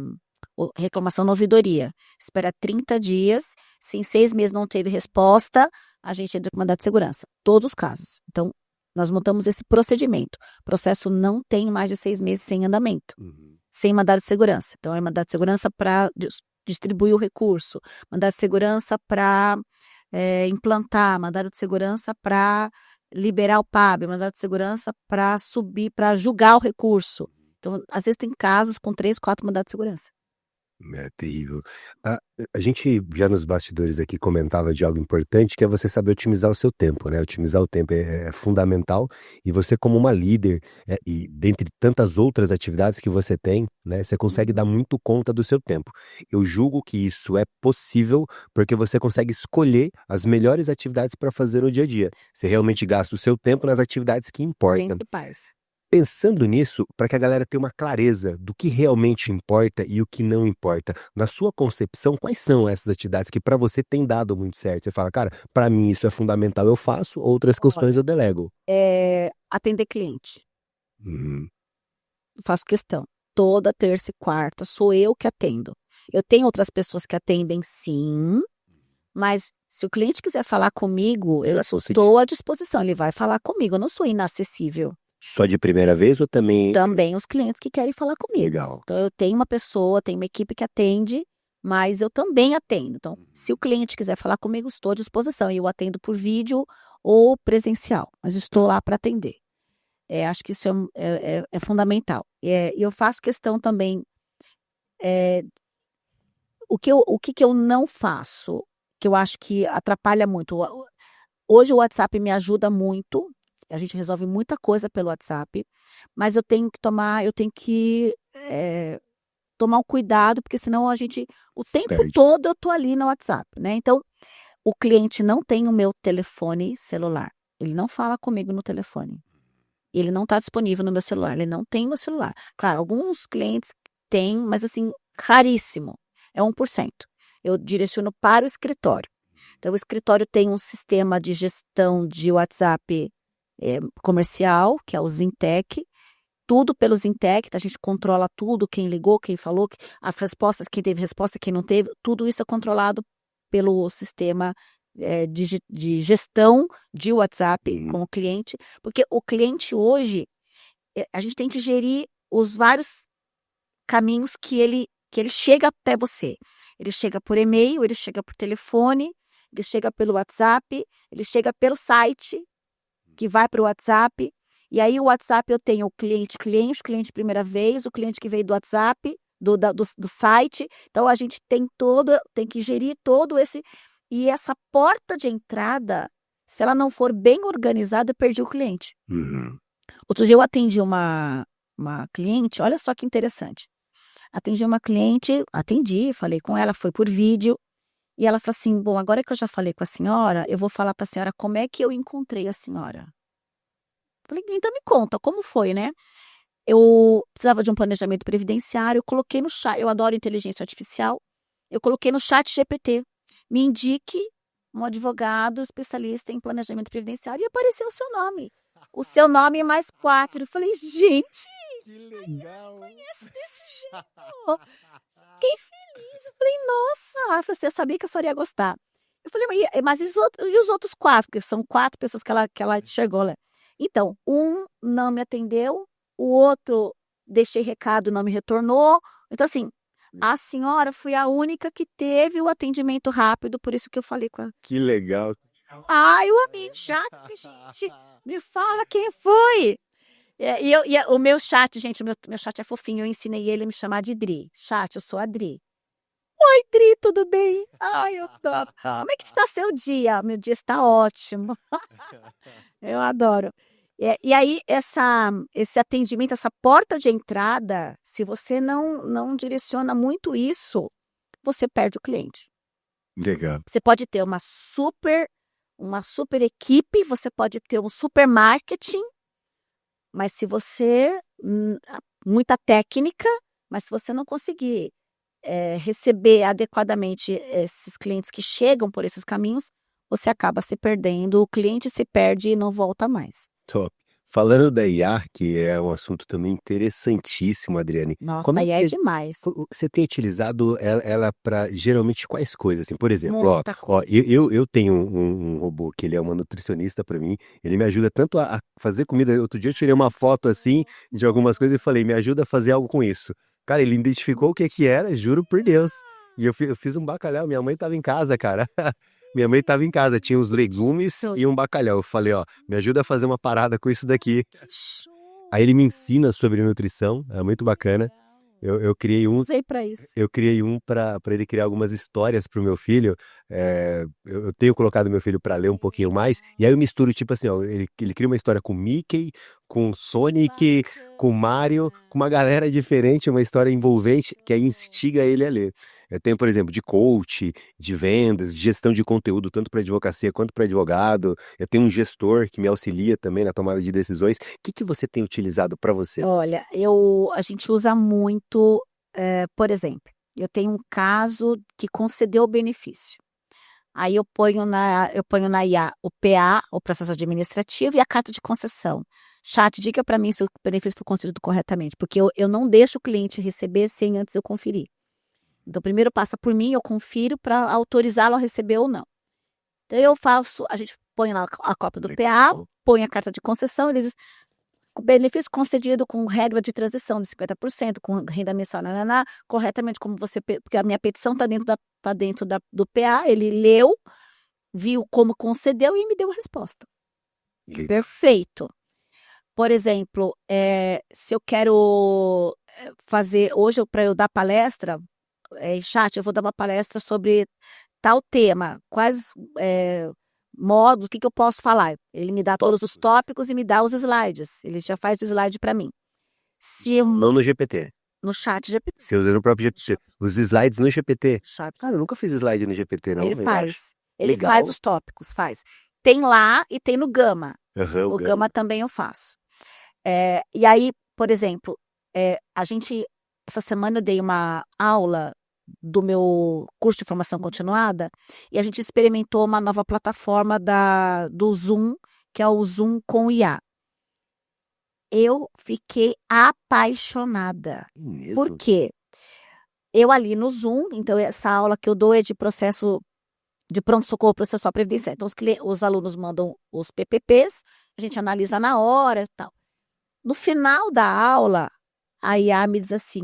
reclamação na ouvidoria. Espera 30 dias. Se em 6 meses não teve resposta, a gente entra com mandado de segurança. Todos os casos. Então, nós montamos esse procedimento. O processo não tem mais de 6 meses sem andamento. Sem mandado de segurança. Então, é mandado de segurança para distribuir o recurso. Mandado de segurança para implantar. Mandado de segurança para liberar o PAB. Mandado de segurança para subir, para julgar o recurso. Então, às vezes tem casos com 3, 4 mandados de segurança. É terrível. A gente já nos bastidores aqui comentava de algo importante, que é você saber otimizar o seu tempo, né? Otimizar o tempo é fundamental, e você, como uma líder, e dentre tantas outras atividades que você tem, né, você consegue dar muito conta do seu tempo. Eu julgo que isso é possível porque você consegue escolher as melhores atividades para fazer no dia a dia. Você realmente gasta o seu tempo nas atividades que importam. Principais. Pensando nisso, para que a galera tenha uma clareza do que realmente importa e o que não importa, na sua concepção, quais são essas atividades que para você tem dado muito certo? Você fala, cara, para mim isso é fundamental, eu faço, outras questões eu delego. Atender cliente. Uhum. Faço questão. Toda terça e quarta sou eu que atendo. Eu tenho outras pessoas que atendem, sim, mas se o cliente quiser falar comigo, eu estou à disposição. Ele vai falar comigo, eu não sou inacessível. Só de primeira vez ou também? Também os clientes que querem falar comigo. Legal. Então, eu tenho uma pessoa, tenho uma equipe que atende, mas eu também atendo. Então, se o cliente quiser falar comigo, estou à disposição. E eu atendo por vídeo ou presencial, mas estou lá para atender. Acho que isso é fundamental. E eu faço questão também. O que eu não faço, que eu acho que atrapalha muito. Hoje o WhatsApp me ajuda muito. A gente resolve muita coisa pelo WhatsApp, mas eu tenho que tomar um cuidado, porque senão o tempo Perde. todo eu tô ali no WhatsApp, né? Então, o cliente não tem o meu telefone celular. Ele não fala comigo no telefone. Ele não está disponível no meu celular. Ele não tem meu celular. Claro, alguns clientes têm, mas assim, raríssimo. É 1%. Eu direciono para o escritório. Então, o escritório tem um sistema de gestão de WhatsApp comercial, que é o Zintec, tudo pelo Zintec, a gente controla tudo, quem ligou, quem falou, as respostas, quem teve resposta, quem não teve, tudo isso é controlado pelo sistema de gestão de WhatsApp com o cliente, porque o cliente hoje, a gente tem que gerir os vários caminhos que ele chega até você. Ele chega por e-mail, ele chega por telefone, ele chega pelo WhatsApp, ele chega pelo site, que vai para o WhatsApp, e aí o WhatsApp eu tenho o cliente primeira vez, o cliente que veio do WhatsApp, do site, então a gente tem que gerir todo esse, e essa porta de entrada, se ela não for bem organizada, eu perdi o cliente. Uhum. Outro dia eu atendi uma cliente, olha só que interessante, Atendi uma cliente, falei com ela, foi por vídeo, e ela falou assim, bom, agora que eu já falei com a senhora, eu vou falar para a senhora como é que eu encontrei a senhora. Falei, então me conta, como foi, né? Eu precisava de um planejamento previdenciário, eu coloquei no chat, eu adoro inteligência artificial, eu coloquei no chat GPT, me indique um advogado especialista em planejamento previdenciário, e apareceu o seu nome. O seu nome mais 4. Eu falei, gente, Que legal! conheço desse jeito. Fiquei feliz. Eu falei, nossa. Ela falou assim, eu sabia que a senhora ia gostar. Eu falei, mas e os outros 4? Porque são 4 pessoas que ela chegou lá. Então, um não me atendeu, o outro deixei recado, não me retornou. Então, assim, a senhora foi a única que teve o atendimento rápido, por isso que eu falei com ela. Que legal! Ai, eu amei o chat, porque, gente, me fala quem foi. O meu chat, gente, meu chat é fofinho, eu ensinei ele a me chamar de Dri. Chat, eu sou a Dri. Oi, Dri, tudo bem? Ai, eu adoro. Como é que está seu dia? Meu dia está ótimo. Eu adoro. E aí, esse atendimento, essa porta de entrada, se você não direciona muito isso, você perde o cliente. Legal. Você pode ter uma super equipe, você pode ter um super marketing, mas se você, muita técnica, mas se você não conseguir receber adequadamente esses clientes que chegam por esses caminhos, você acaba se perdendo, o cliente se perde e não volta mais. Top. Falando da IA, que é um assunto também interessantíssimo, Adriane. Nossa, Como é aí é que demais. você tem utilizado ela para geralmente quais coisas? Assim, por exemplo, Muita ó, coisa. eu tenho um robô que ele é uma nutricionista para mim. Ele me ajuda tanto a fazer comida. Outro dia eu tirei uma foto assim de algumas coisas e falei, me ajuda a fazer algo com isso. Cara, ele identificou o que que era, juro por Deus. E eu fiz um bacalhau. Minha mãe estava em casa, cara. Minha mãe estava em casa, tinha uns legumes e um bacalhau. Eu falei, ó, me ajuda a fazer uma parada com isso daqui. Aí ele me ensina sobre nutrição, é muito bacana. Eu criei um, Usei para isso. eu criei um para ele criar algumas histórias para o meu filho. Eu tenho colocado meu filho para ler um pouquinho mais, e aí eu misturo, tipo assim, ó, ele cria uma história com Mickey, com Sonic, com Mario, com uma galera diferente, uma história envolvente, que aí instiga ele a ler. Eu tenho, por exemplo, de coach, de vendas, de gestão de conteúdo, tanto para advocacia quanto para advogado. Eu tenho um gestor que me auxilia também na tomada de decisões. O que você tem utilizado para você? Olha, a gente usa muito, por exemplo, eu tenho um caso que concedeu o benefício. Aí eu ponho na IA o PA, o processo administrativo, e a carta de concessão. Chat, diga para mim se o benefício foi concedido corretamente, porque eu não deixo o cliente receber sem antes eu conferir. Então, primeiro passa por mim, eu confiro para autorizá-lo a receber ou não. Então, a gente põe lá a cópia do PA, põe a carta de concessão, ele diz, o benefício concedido com regra de transição de 50%, com renda mensal, corretamente, como porque a minha petição está dentro do PA, ele leu, viu como concedeu e me deu a resposta. Perfeito. Por exemplo, se eu quero fazer, hoje para eu dar palestra, chat, eu vou dar uma palestra sobre tal tema, quais modos, o que eu posso falar? Ele me dá todos os tópicos e me dá os slides, ele já faz o slide para mim. Não no GPT. No chat GPT. Você usa no próprio GPT. Os slides no GPT. Cara, eu nunca fiz slide no GPT, não. Ele faz. Ele Legal. faz os tópicos, faz. Tem lá e tem no Gama. Uhum, o Gama também eu faço. E aí, por exemplo, essa semana eu dei uma aula do meu curso de formação continuada e a gente experimentou uma nova plataforma do Zoom, que é o Zoom com IA. Eu fiquei apaixonada. Mesmo? Por quê? Eu ali no Zoom, então essa aula que eu dou é de processo de pronto-socorro processual previdenciário. Então os alunos mandam os PPPs, a gente analisa na hora e tal. No final da aula, a IA me diz assim,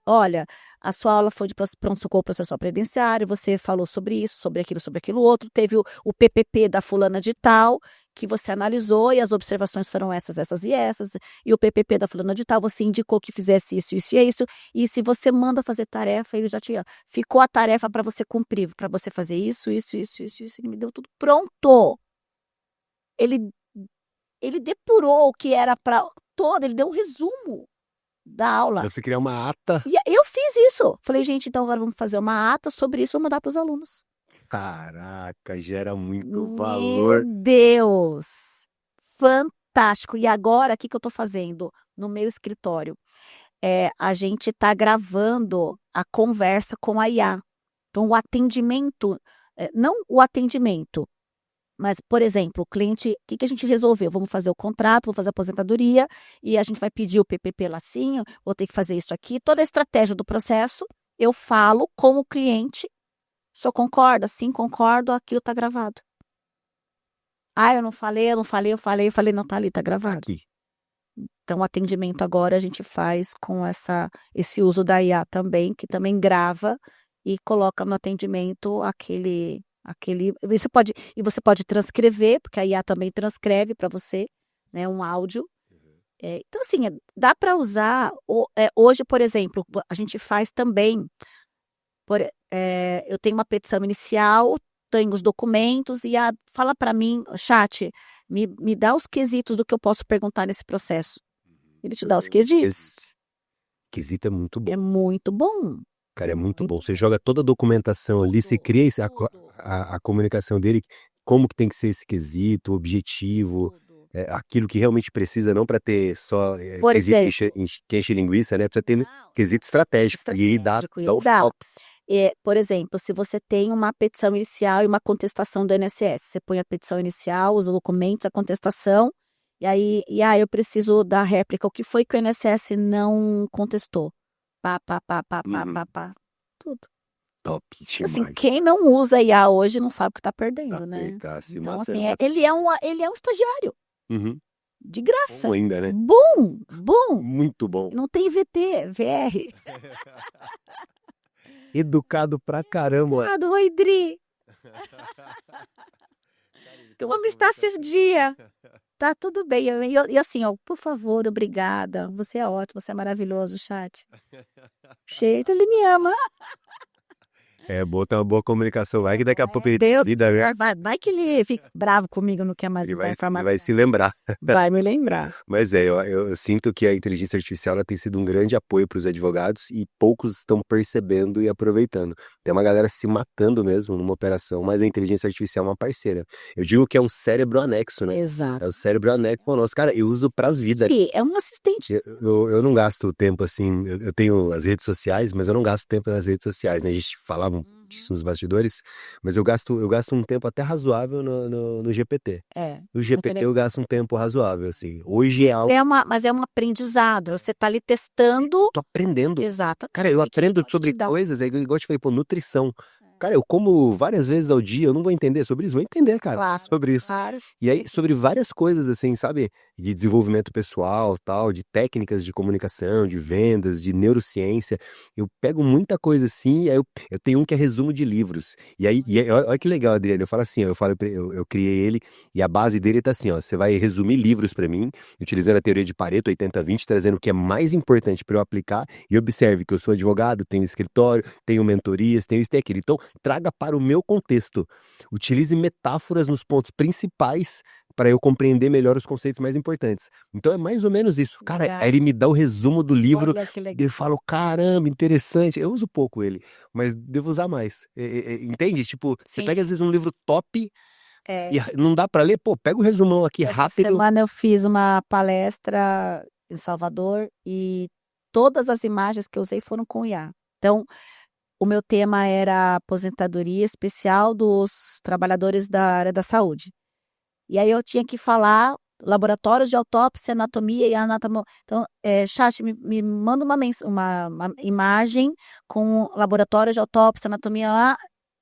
olha, a sua aula foi de pronto-socorro processual previdenciário, você falou sobre isso, sobre aquilo outro, teve o PPP da fulana de tal, que você analisou e as observações foram essas e essas, e o PPP da fulana de tal, você indicou que fizesse isso e isso, e se você manda fazer tarefa, ele já ficou a tarefa para você cumprir, para você fazer isso, ele me deu tudo pronto. Ele depurou o que era para todo, ele deu um resumo. da aula. Pra você criar uma ata. E eu fiz isso. Falei, gente, então agora vamos fazer uma ata sobre isso e vou mandar para os alunos. Caraca, gera muito Meu valor. Deus! Fantástico. E agora, o que eu estou fazendo no meu escritório? A gente está gravando a conversa com a IA. Então, o atendimento, não o atendimento, mas, por exemplo, o cliente, o que a gente resolveu? Vamos fazer o contrato, vou fazer a aposentadoria e a gente vai pedir o PPP lacinho, vou ter que fazer isso aqui. Toda a estratégia do processo, eu falo com o cliente. O senhor concorda? Sim, concordo, aquilo está gravado. Ah, eu falei, não, tá ali, tá gravado. Aqui. Então, o atendimento agora a gente faz com esse uso da IA também, que também grava e coloca no atendimento aquele você pode transcrever, porque a IA também transcreve para você, né, um áudio. Então, assim, dá para usar. Hoje, por exemplo, a gente faz também. Eu tenho uma petição inicial, tenho os documentos e fala para mim, chat, me dá os quesitos do que eu posso perguntar nesse processo. Ele te dá os quesitos. Quesito é muito bom. É muito bom. Cara, é muito bom. Você joga toda a documentação ali, você cria a comunicação dele, como que tem que ser esse quesito, o objetivo, aquilo que realmente precisa, não para ter só Por quesito exemplo, que enche linguiça, né? Precisa ter quesito estratégico. E aí dá o foco. Por exemplo, se você tem uma petição inicial e uma contestação do INSS, você põe a petição inicial, os documentos, a contestação, e aí eu preciso da réplica. O que foi que o INSS não contestou? Pá, tudo. Top demais. Assim, quem não usa IA hoje não sabe o que está perdendo, né? Então, assim, ele é um estagiário. Uhum. De graça. Bom ainda, né? Bom. Muito bom. Não tem VR. Educado pra caramba. Oi, Dri. Como está esses dias? Tá tudo bem. E assim, ó, por favor, obrigada. Você é ótimo, você é maravilhoso, chat. Cheio, ele me ama. É bom ter uma boa comunicação. Vai que daqui a pouco ele vai que ele fica bravo comigo, não quer mais me dar informação. Ele vai se lembrar. Vai me lembrar. Mas eu sinto que a inteligência artificial ela tem sido um grande apoio para os advogados e poucos estão percebendo e aproveitando. Tem uma galera se matando mesmo numa operação, mas a inteligência artificial é uma parceira. Eu digo que é um cérebro anexo, né? Exato. É o cérebro anexo ao nosso. Cara, eu uso para as vidas. Sim, é um assistente. Eu não gasto tempo assim, eu tenho as redes sociais, mas eu não gasto tempo nas redes sociais, né? A gente falava disso nos bastidores, mas eu gasto um tempo até razoável no GPT. No GPT eu gasto um tempo razoável, assim. Hoje é algo... Mas é um aprendizado, você tá ali testando... Tô aprendendo. Exato. Cara, eu aprendo sobre coisas, igual eu te falei, nutrição. Cara, eu como várias vezes ao dia, eu não vou entender sobre isso, vou entender, cara, Claro, sobre isso. claro. E aí, sobre várias coisas, assim, sabe? De desenvolvimento pessoal, tal, de técnicas de comunicação, de vendas, de neurociência. Eu pego muita coisa assim, e aí eu tenho um que é resumo de livros. E aí, olha que legal, Adriano, eu falo assim, eu criei ele, e a base dele tá assim, ó, você vai resumir livros pra mim, utilizando a teoria de Pareto, 80-20, trazendo o que é mais importante para eu aplicar, e observe que eu sou advogado, tenho escritório, tenho mentorias, tenho isso e aquilo. Então, traga para o meu contexto. Utilize metáforas nos pontos principais para eu compreender melhor os conceitos mais importantes. Então é mais ou menos isso. Cara, aí ele me dá o resumo do livro e eu falo, caramba, interessante. Eu uso pouco ele, mas devo usar mais. Entende? Tipo, você pega às vezes um livro top e não dá para ler, pô, pega o resumão aqui rápido. Essa semana eu fiz uma palestra em Salvador e todas as imagens que eu usei foram com IA. Então, o meu tema era aposentadoria especial dos trabalhadores da área da saúde. E aí eu tinha que falar laboratórios de autópsia, anatomia e anatomia. Então, chat, me manda uma imagem com laboratório de autópsia, anatomia lá.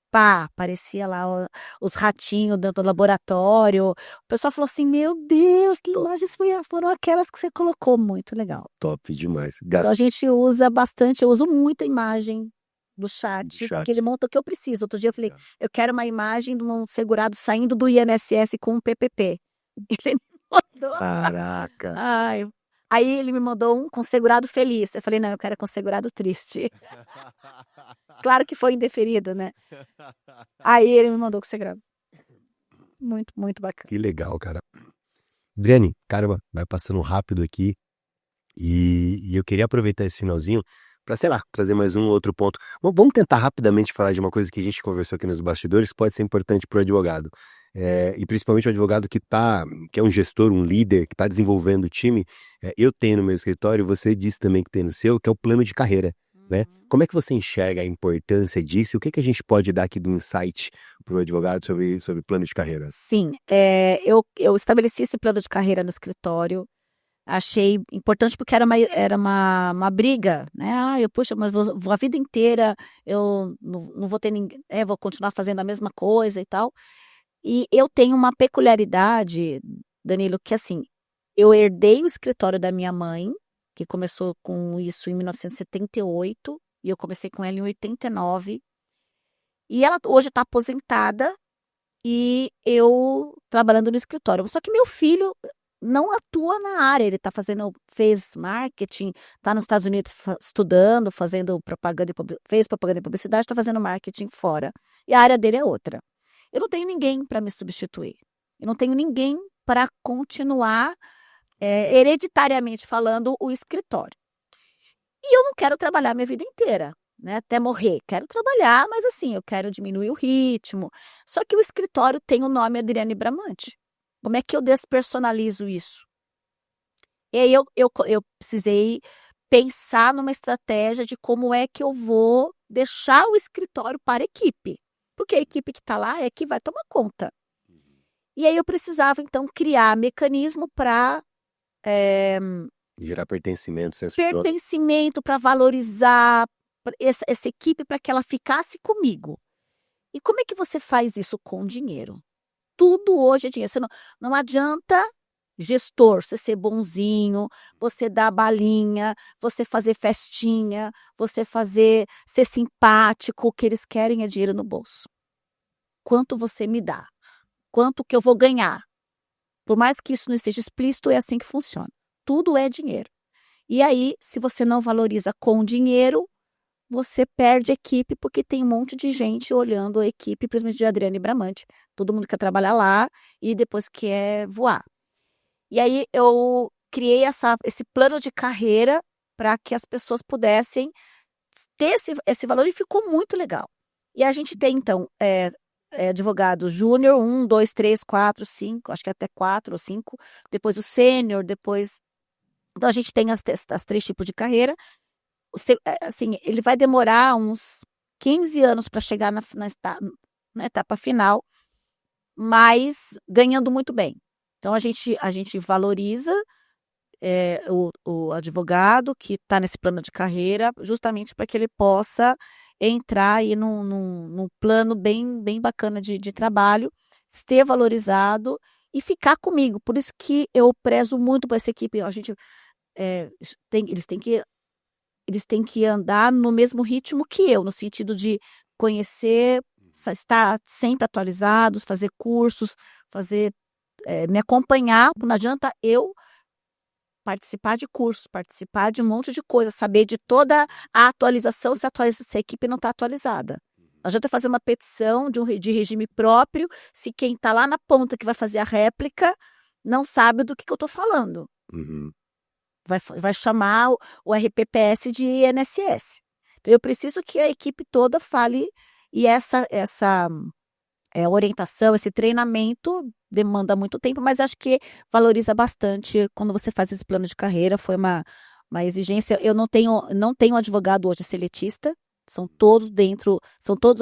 Pá, aparecia lá os ratinhos dentro do laboratório. O pessoal falou assim, meu Deus, que imagens foram aquelas que você colocou. Muito legal. Top demais. Então a gente usa bastante, eu uso muita imagem do chat, porque ele monta o que eu preciso. Outro dia eu falei, eu quero uma imagem de um segurado saindo do INSS com um PPP. Ele me mandou. Caraca. Aí ele me mandou um com segurado feliz. Eu falei, não, eu quero com segurado triste. Claro que foi indeferido, né? Aí ele me mandou com segurado. Muito, muito bacana. Que legal, cara. Adriane, caramba, vai passando rápido aqui. E eu queria aproveitar esse finalzinho para, sei lá, trazer mais um outro ponto. Vamos tentar rapidamente falar de uma coisa que a gente conversou aqui nos bastidores, que pode ser importante para o advogado. E principalmente o advogado que é um gestor, um líder, que está desenvolvendo o time. Eu tenho no meu escritório, você disse também que tem no seu, que é o plano de carreira, né? Como é que você enxerga a importância disso? O que que a gente pode dar aqui de um insight para o advogado sobre plano de carreira? Sim, eu estabeleci esse plano de carreira no escritório. Achei importante porque era uma briga, né? Puxa, mas vou a vida inteira, eu não vou ter ninguém, vou continuar fazendo a mesma coisa e tal. E eu tenho uma peculiaridade, Danilo, que assim, eu herdei o escritório da minha mãe, que começou com isso em 1978, e eu comecei com ela em 89. E ela hoje está aposentada e eu trabalhando no escritório. Só que meu filho não atua na área, ele fez marketing, está nos Estados Unidos estudando, fazendo propaganda, fez propaganda e publicidade, está fazendo marketing fora. E a área dele é outra. Eu não tenho ninguém para me substituir. Eu não tenho ninguém para continuar, hereditariamente falando, o escritório. E eu não quero trabalhar minha vida inteira, né? Até morrer. Quero trabalhar, mas assim, eu quero diminuir o ritmo. Só que o escritório tem o nome Adriane Bramante. Como é que eu despersonalizo isso? E aí eu precisei pensar numa estratégia de como é que eu vou deixar o escritório para a equipe. Porque a equipe que está lá é que vai tomar conta. E aí eu precisava, então, criar mecanismo para Gerar pertencimento, senso de dono. pertencimento, para valorizar essa equipe, para que ela ficasse comigo. E como é que você faz isso com dinheiro? Tudo hoje é dinheiro. Não adianta gestor, você ser bonzinho, você dar balinha, você fazer festinha, você ser simpático. O que eles querem é dinheiro no bolso. Quanto você me dá? Quanto que eu vou ganhar? Por mais que isso não esteja explícito, é assim que funciona. Tudo é dinheiro. E aí, se você não valoriza com dinheiro, você perde equipe, porque tem um monte de gente olhando a equipe, principalmente de Adriane Bramante. Todo mundo quer trabalhar lá e depois quer voar. E aí eu criei esse plano de carreira para que as pessoas pudessem ter esse valor, e ficou muito legal. E a gente tem, então, advogado júnior, 1, 2, 3, 4, 5, acho que até 4 ou 5, depois o sênior, depois... Então, a gente tem as 3 tipos de carreira. Assim, ele vai demorar uns 15 anos para chegar na etapa final, mas ganhando muito bem. Então, a gente valoriza o advogado que está nesse plano de carreira, justamente para que ele possa entrar aí num plano bem, bem bacana de trabalho, ser valorizado e ficar comigo. Por isso que eu prezo muito por essa equipe. A gente eles têm que andar no mesmo ritmo que eu, no sentido de conhecer, estar sempre atualizados, fazer cursos, me acompanhar. Não adianta eu participar de cursos, participar de um monte de coisa, saber de toda a atualização se a equipe não está atualizada. Não adianta eu fazer uma petição de regime próprio se quem está lá na ponta que vai fazer a réplica não sabe do que eu estou falando. Uhum. Vai chamar o RPPS de INSS. Então, eu preciso que a equipe toda fale, e essa orientação, esse treinamento demanda muito tempo, mas acho que valoriza bastante quando você faz esse plano de carreira. Foi uma exigência. Eu não tenho advogado hoje seletista, são todos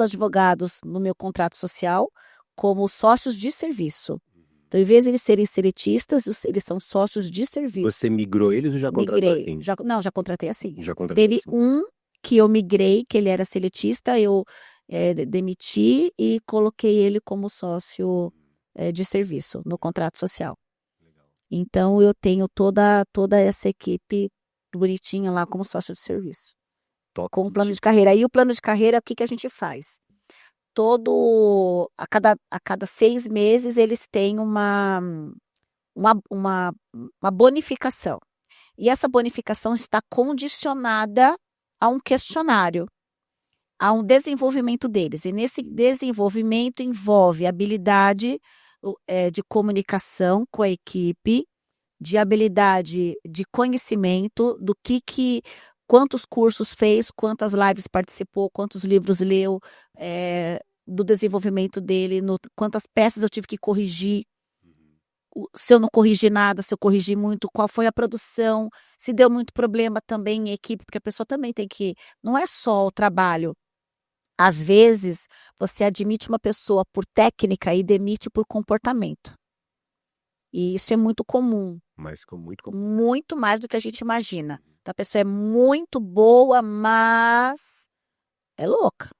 advogados no meu contrato social como sócios de serviço. Então, em vez de eles serem seletistas, eles são sócios de serviço. Você migrou eles ou já contratou Migrei. assim? Já contratei assim. Já contratou Teve assim. um que eu migrei, que ele era seletista, eu demiti e coloquei ele como sócio de serviço no contrato social. Legal. Então, eu tenho toda essa equipe bonitinha lá como sócio de serviço. Top. Com o plano de carreira. Aí o plano de carreira, o que a gente faz? A cada 6 meses, eles têm uma bonificação. E essa bonificação está condicionada a um questionário, a um desenvolvimento deles. E nesse desenvolvimento envolve habilidade de comunicação com a equipe, de habilidade, de conhecimento do quantos cursos fez, quantas lives participou, quantos livros leu, do desenvolvimento dele, quantas peças eu tive que corrigir, se eu não corrigi nada, se eu corrigi muito, qual foi a produção, se deu muito problema também em equipe, porque a pessoa também tem que, não é só o trabalho. Às vezes, você admite uma pessoa por técnica e demite por comportamento. E isso é muito comum. Mas ficou muito comum. Muito mais do que a gente imagina. Então, a pessoa é muito boa, mas é louca.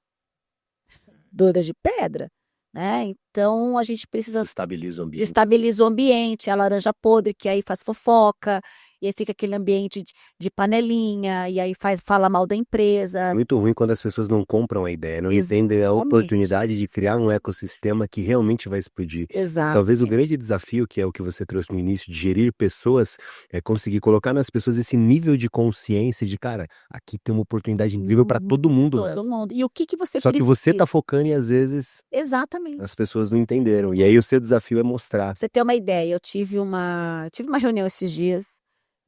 Doida de pedra, né? Então, a gente precisa Estabiliza o ambiente. destabiliza o ambiente, a laranja podre, que aí faz fofoca, e aí fica aquele ambiente de panelinha, e aí fala mal da É empresa. muito ruim quando as pessoas não compram a ideia, não entendem a Exatamente. oportunidade de criar um ecossistema que realmente vai explodir. Talvez o Exatamente. grande desafio, que é o que você trouxe no início, de gerir pessoas, é conseguir colocar nas pessoas esse nível de consciência de, cara, aqui tem uma oportunidade incrível para todo mundo, velho. Todo mundo. E o que você Só que você precisa? tá focando e às vezes Exatamente. as pessoas não entenderam. E aí o seu desafio é mostrar. Pra você ter uma ideia, eu tive uma reunião esses dias,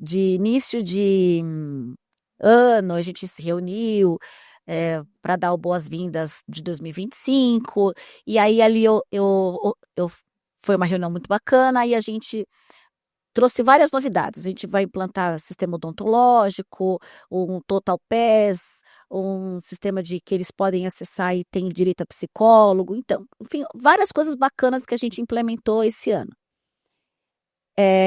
de início de ano, a gente se reuniu para dar boas-vindas de 2025, e aí ali foi uma reunião muito bacana, e a gente trouxe várias novidades. A gente vai implantar sistema odontológico, um Total Pass, um sistema de que eles podem acessar e tem direito a psicólogo. Então, enfim, várias coisas bacanas que a gente implementou esse ano.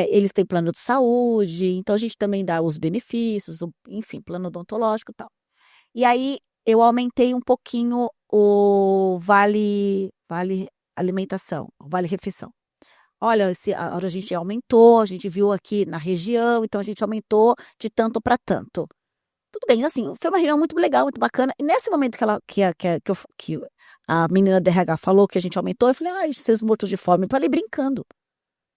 Eles têm plano de saúde, então a gente também dá os benefícios, enfim, plano odontológico e tal. E aí eu aumentei um pouquinho o vale alimentação, o vale refeição. Olha, a gente aumentou, a gente viu aqui na região, então a gente aumentou de tanto para tanto. Tudo bem, assim, foi uma reunião muito legal, muito bacana. E nesse momento que a menina da RH falou que a gente aumentou, eu falei, ai, vocês mortos de fome. Eu falei brincando.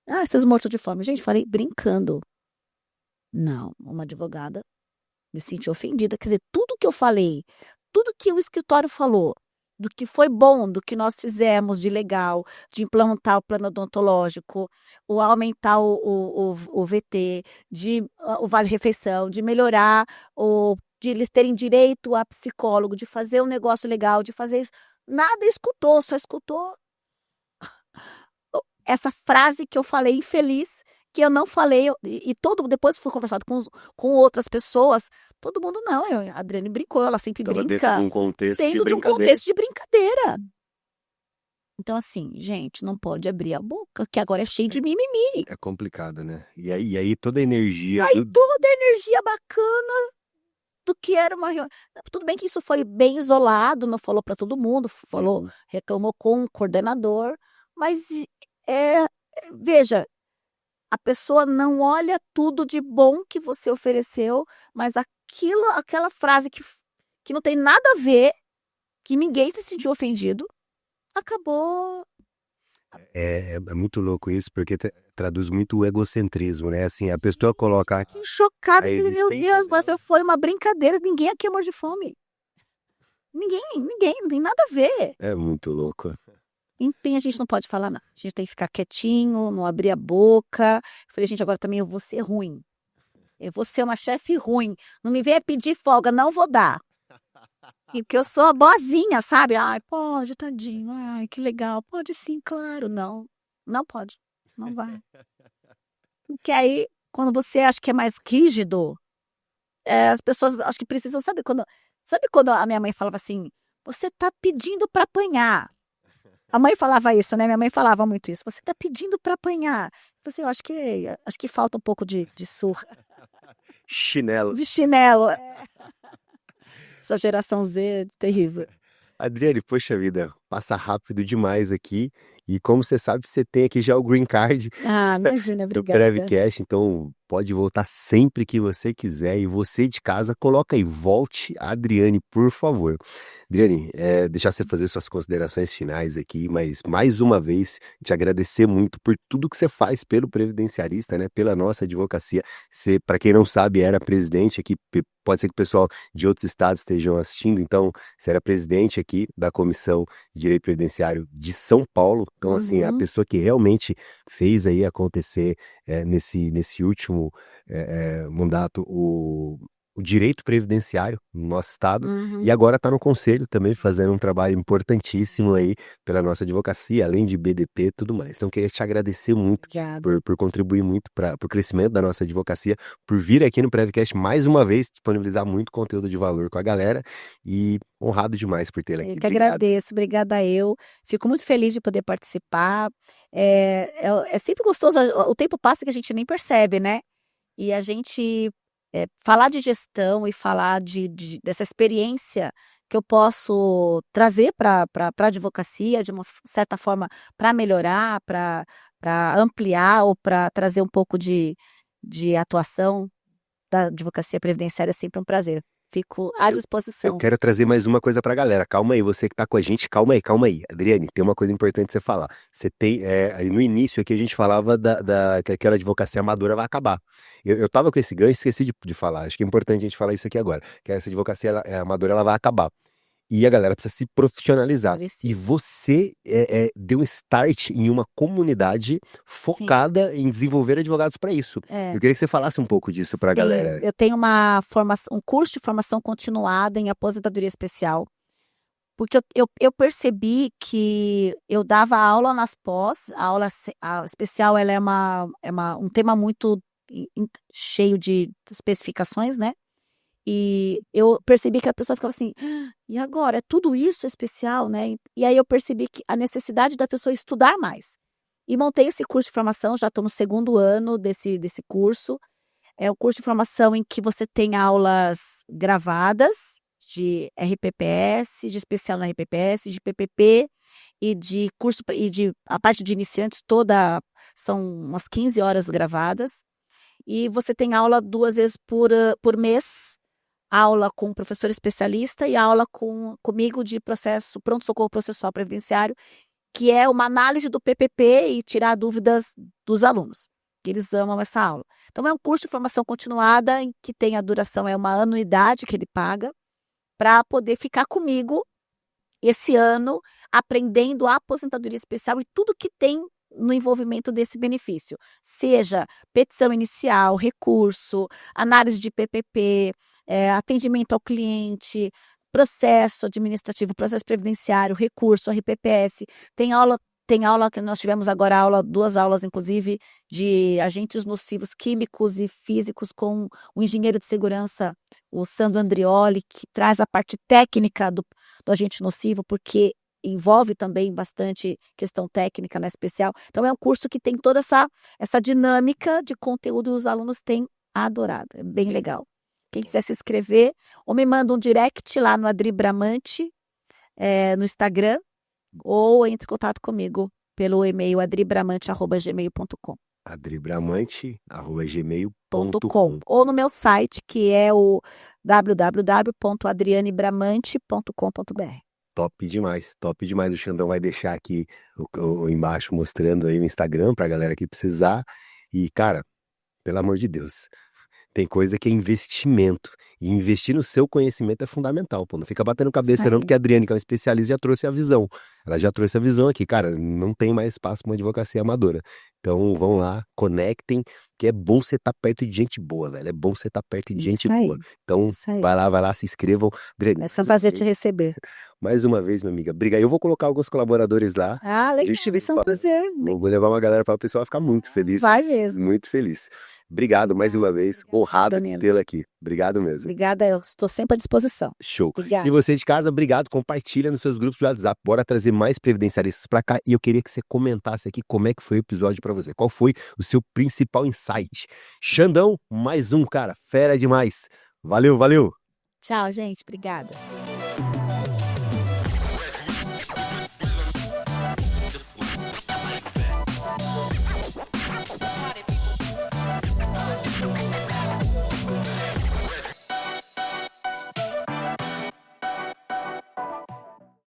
Ah, vocês mortos de fome. Gente, falei brincando. Não, uma advogada me sentiu ofendida. Quer dizer, tudo que eu falei, tudo que o escritório falou, do que foi bom, do que nós fizemos de legal, de implantar o plano odontológico, o aumentar o VT, o vale-refeição, de melhorar, de eles terem direito a psicólogo, de fazer um negócio legal, de fazer isso. Nada escutou, só escutou essa frase que eu falei infeliz, que eu não falei, depois fui conversado com outras pessoas, todo mundo não, a Adriane brincou, ela sempre Tava brinca. dentro de um contexto de Dentro de um brincadeira. contexto de brincadeira. Então, assim, gente, não pode abrir a boca, que agora é cheio de mimimi. É complicado, né? E aí toda a energia. Aí toda a energia bacana do que era uma reunião. Tudo bem que isso foi bem isolado, não falou para todo mundo, reclamou com o coordenador, mas veja, a pessoa não olha tudo de bom que você ofereceu, mas aquela frase que não tem nada a ver, que ninguém se sentiu ofendido, acabou. É muito louco isso, porque traduz muito o egocentrismo, né? Assim, a pessoa coloca Que chocada, a meu existência Deus, mas dela. foi uma brincadeira, ninguém aqui é morto de fome. Ninguém, não tem nada a ver. É muito louco. Enfim, a gente não pode falar nada. A gente tem que ficar quietinho, não abrir a boca. Eu falei, gente, agora também eu vou ser ruim. Eu vou ser uma chefe ruim. Não me venha pedir folga, não vou dar. Porque eu sou a boazinha, sabe? Ai, pode, tadinho. Ai, que legal. Pode sim, claro. Não, não pode. Não vai. Porque aí, quando você acha que é mais rígido, as pessoas acho que precisam, sabe quando a minha mãe falava assim, você tá pedindo para apanhar. A mãe falava isso, né? Minha mãe falava muito isso. Você tá pedindo para apanhar. Assim, eu acho que falta um pouco de surra. Chinelo. De chinelo. Essa geração Z é terrível. Adriane, poxa vida, passa rápido demais aqui. E como você sabe, você tem aqui já o Green Card Ah, imagina, do obrigada. Prevcast. Então, pode voltar sempre que você quiser. E você de casa, coloca aí, volte a Adriane, por favor. Adriane, deixar você fazer suas considerações finais aqui, mas mais uma vez te agradecer muito por tudo que você faz pelo previdenciarista, né? Pela nossa advocacia. Você, para quem não sabe, era presidente aqui, pode ser que o pessoal de outros estados estejam assistindo, então você era presidente aqui da Comissão de Direito Previdenciário de São Paulo, então assim, a pessoa que realmente fez aí acontecer nesse último mandato o direito previdenciário no nosso estado, e agora está no conselho também fazendo um trabalho importantíssimo aí pela nossa advocacia, além de BDP e tudo mais. Então queria te agradecer muito Obrigada. por contribuir muito para o crescimento da nossa advocacia, por vir aqui no Prevcast mais uma vez, disponibilizar muito conteúdo de valor com a galera, e honrado demais por tê-la aqui. Eu que agradeço, obrigada eu. Fico muito feliz de poder participar. É sempre gostoso, o tempo passa que a gente nem percebe, né? E a gente falar de gestão e falar dessa experiência que eu posso trazer para a advocacia, de uma certa forma, para melhorar, para ampliar ou para trazer um pouco de atuação da advocacia previdenciária, é sempre um prazer. Fico à Eu disposição. quero trazer mais uma coisa pra galera. Calma aí, você que tá com a gente, calma aí. Adriane, tem uma coisa importante você falar. Você tem, aí no início aqui a gente falava que aquela advocacia amadora vai acabar. Eu tava com esse gancho, esqueci de falar. Acho que é importante a gente falar isso aqui agora. Que essa advocacia amadora, ela vai acabar. E a galera precisa se profissionalizar. E você deu um start em uma comunidade focada em desenvolver advogados para isso. Eu queria que você falasse um pouco disso para a galera. Eu tenho um curso de formação continuada em aposentadoria especial, porque eu percebi que eu dava aula nas pós, a especial ela é um tema muito cheio de especificações, né? E eu percebi que a pessoa ficava assim, e agora? É tudo isso especial, né? E aí eu percebi que a necessidade da pessoa estudar mais. E montei esse curso de formação, já estou no 2º ano desse curso. É um curso de formação em que você tem aulas gravadas de RPPS, de especial na RPPS, de PPP e de curso e de a parte de iniciantes toda, são umas 15 horas gravadas. E você tem aula 2 vezes por mês, aula com um professor especialista e aula comigo de pronto-socorro processual previdenciário, que é uma análise do PPP e tirar dúvidas dos alunos, que eles amam essa aula. Então é um curso de formação continuada em que tem a duração, é uma anuidade que ele paga, para poder ficar comigo esse ano, aprendendo a aposentadoria especial e tudo que tem no envolvimento desse benefício, seja petição inicial, recurso, análise de PPP, atendimento ao cliente, processo administrativo, processo previdenciário, recurso, RPPS. Tem aula que nós tivemos agora, 2 aulas, inclusive, de agentes nocivos químicos e físicos com o engenheiro de segurança, o Sandro Andrioli, que traz a parte técnica do agente nocivo, porque envolve também bastante questão técnica na especial. Então é um curso que tem toda essa dinâmica de conteúdo e os alunos têm adorado. É bem legal. Quem quiser se inscrever, ou me manda um direct lá no Adri Bramante, no Instagram, ou entre em contato comigo pelo e-mail adribramante@gmail.com. adribramante@gmail.com. Ou no meu site, que é o www.adrianebramante.com.br. Top demais. O Xandão vai deixar aqui embaixo mostrando aí o Instagram pra galera que precisar. E, cara, pelo amor de Deus, tem coisa que é investimento. E investir no seu conhecimento é fundamental, pô. Não fica batendo cabeça não, porque a Adriane, que é uma especialista, já trouxe a visão. Ela já trouxe a visão aqui. Cara, não tem mais espaço para uma advocacia amadora. Então, vão lá, conectem, que é bom você estar perto de gente boa, velho. É bom você estar perto de gente boa. Então, vai lá, se inscrevam. Adriane, é um prazer te receber. Mais uma vez, minha amiga. Obrigado. Eu vou colocar alguns colaboradores lá. Legal. Isso é um prazer. Vou levar uma galera para o pessoal ficar muito feliz. Vai mesmo. Muito feliz. Obrigado mais uma vez. Honrado de tê-la aqui. Obrigado mesmo. Obrigada, eu estou sempre à disposição. Show. Obrigada. E você de casa, obrigado. Compartilha nos seus grupos de WhatsApp. Bora trazer mais previdenciaristas para cá. E eu queria que você comentasse aqui como é que foi o episódio para você. Qual foi o seu principal insight? Xandão, mais um, cara. Fera demais. Valeu. Tchau, gente. Obrigada.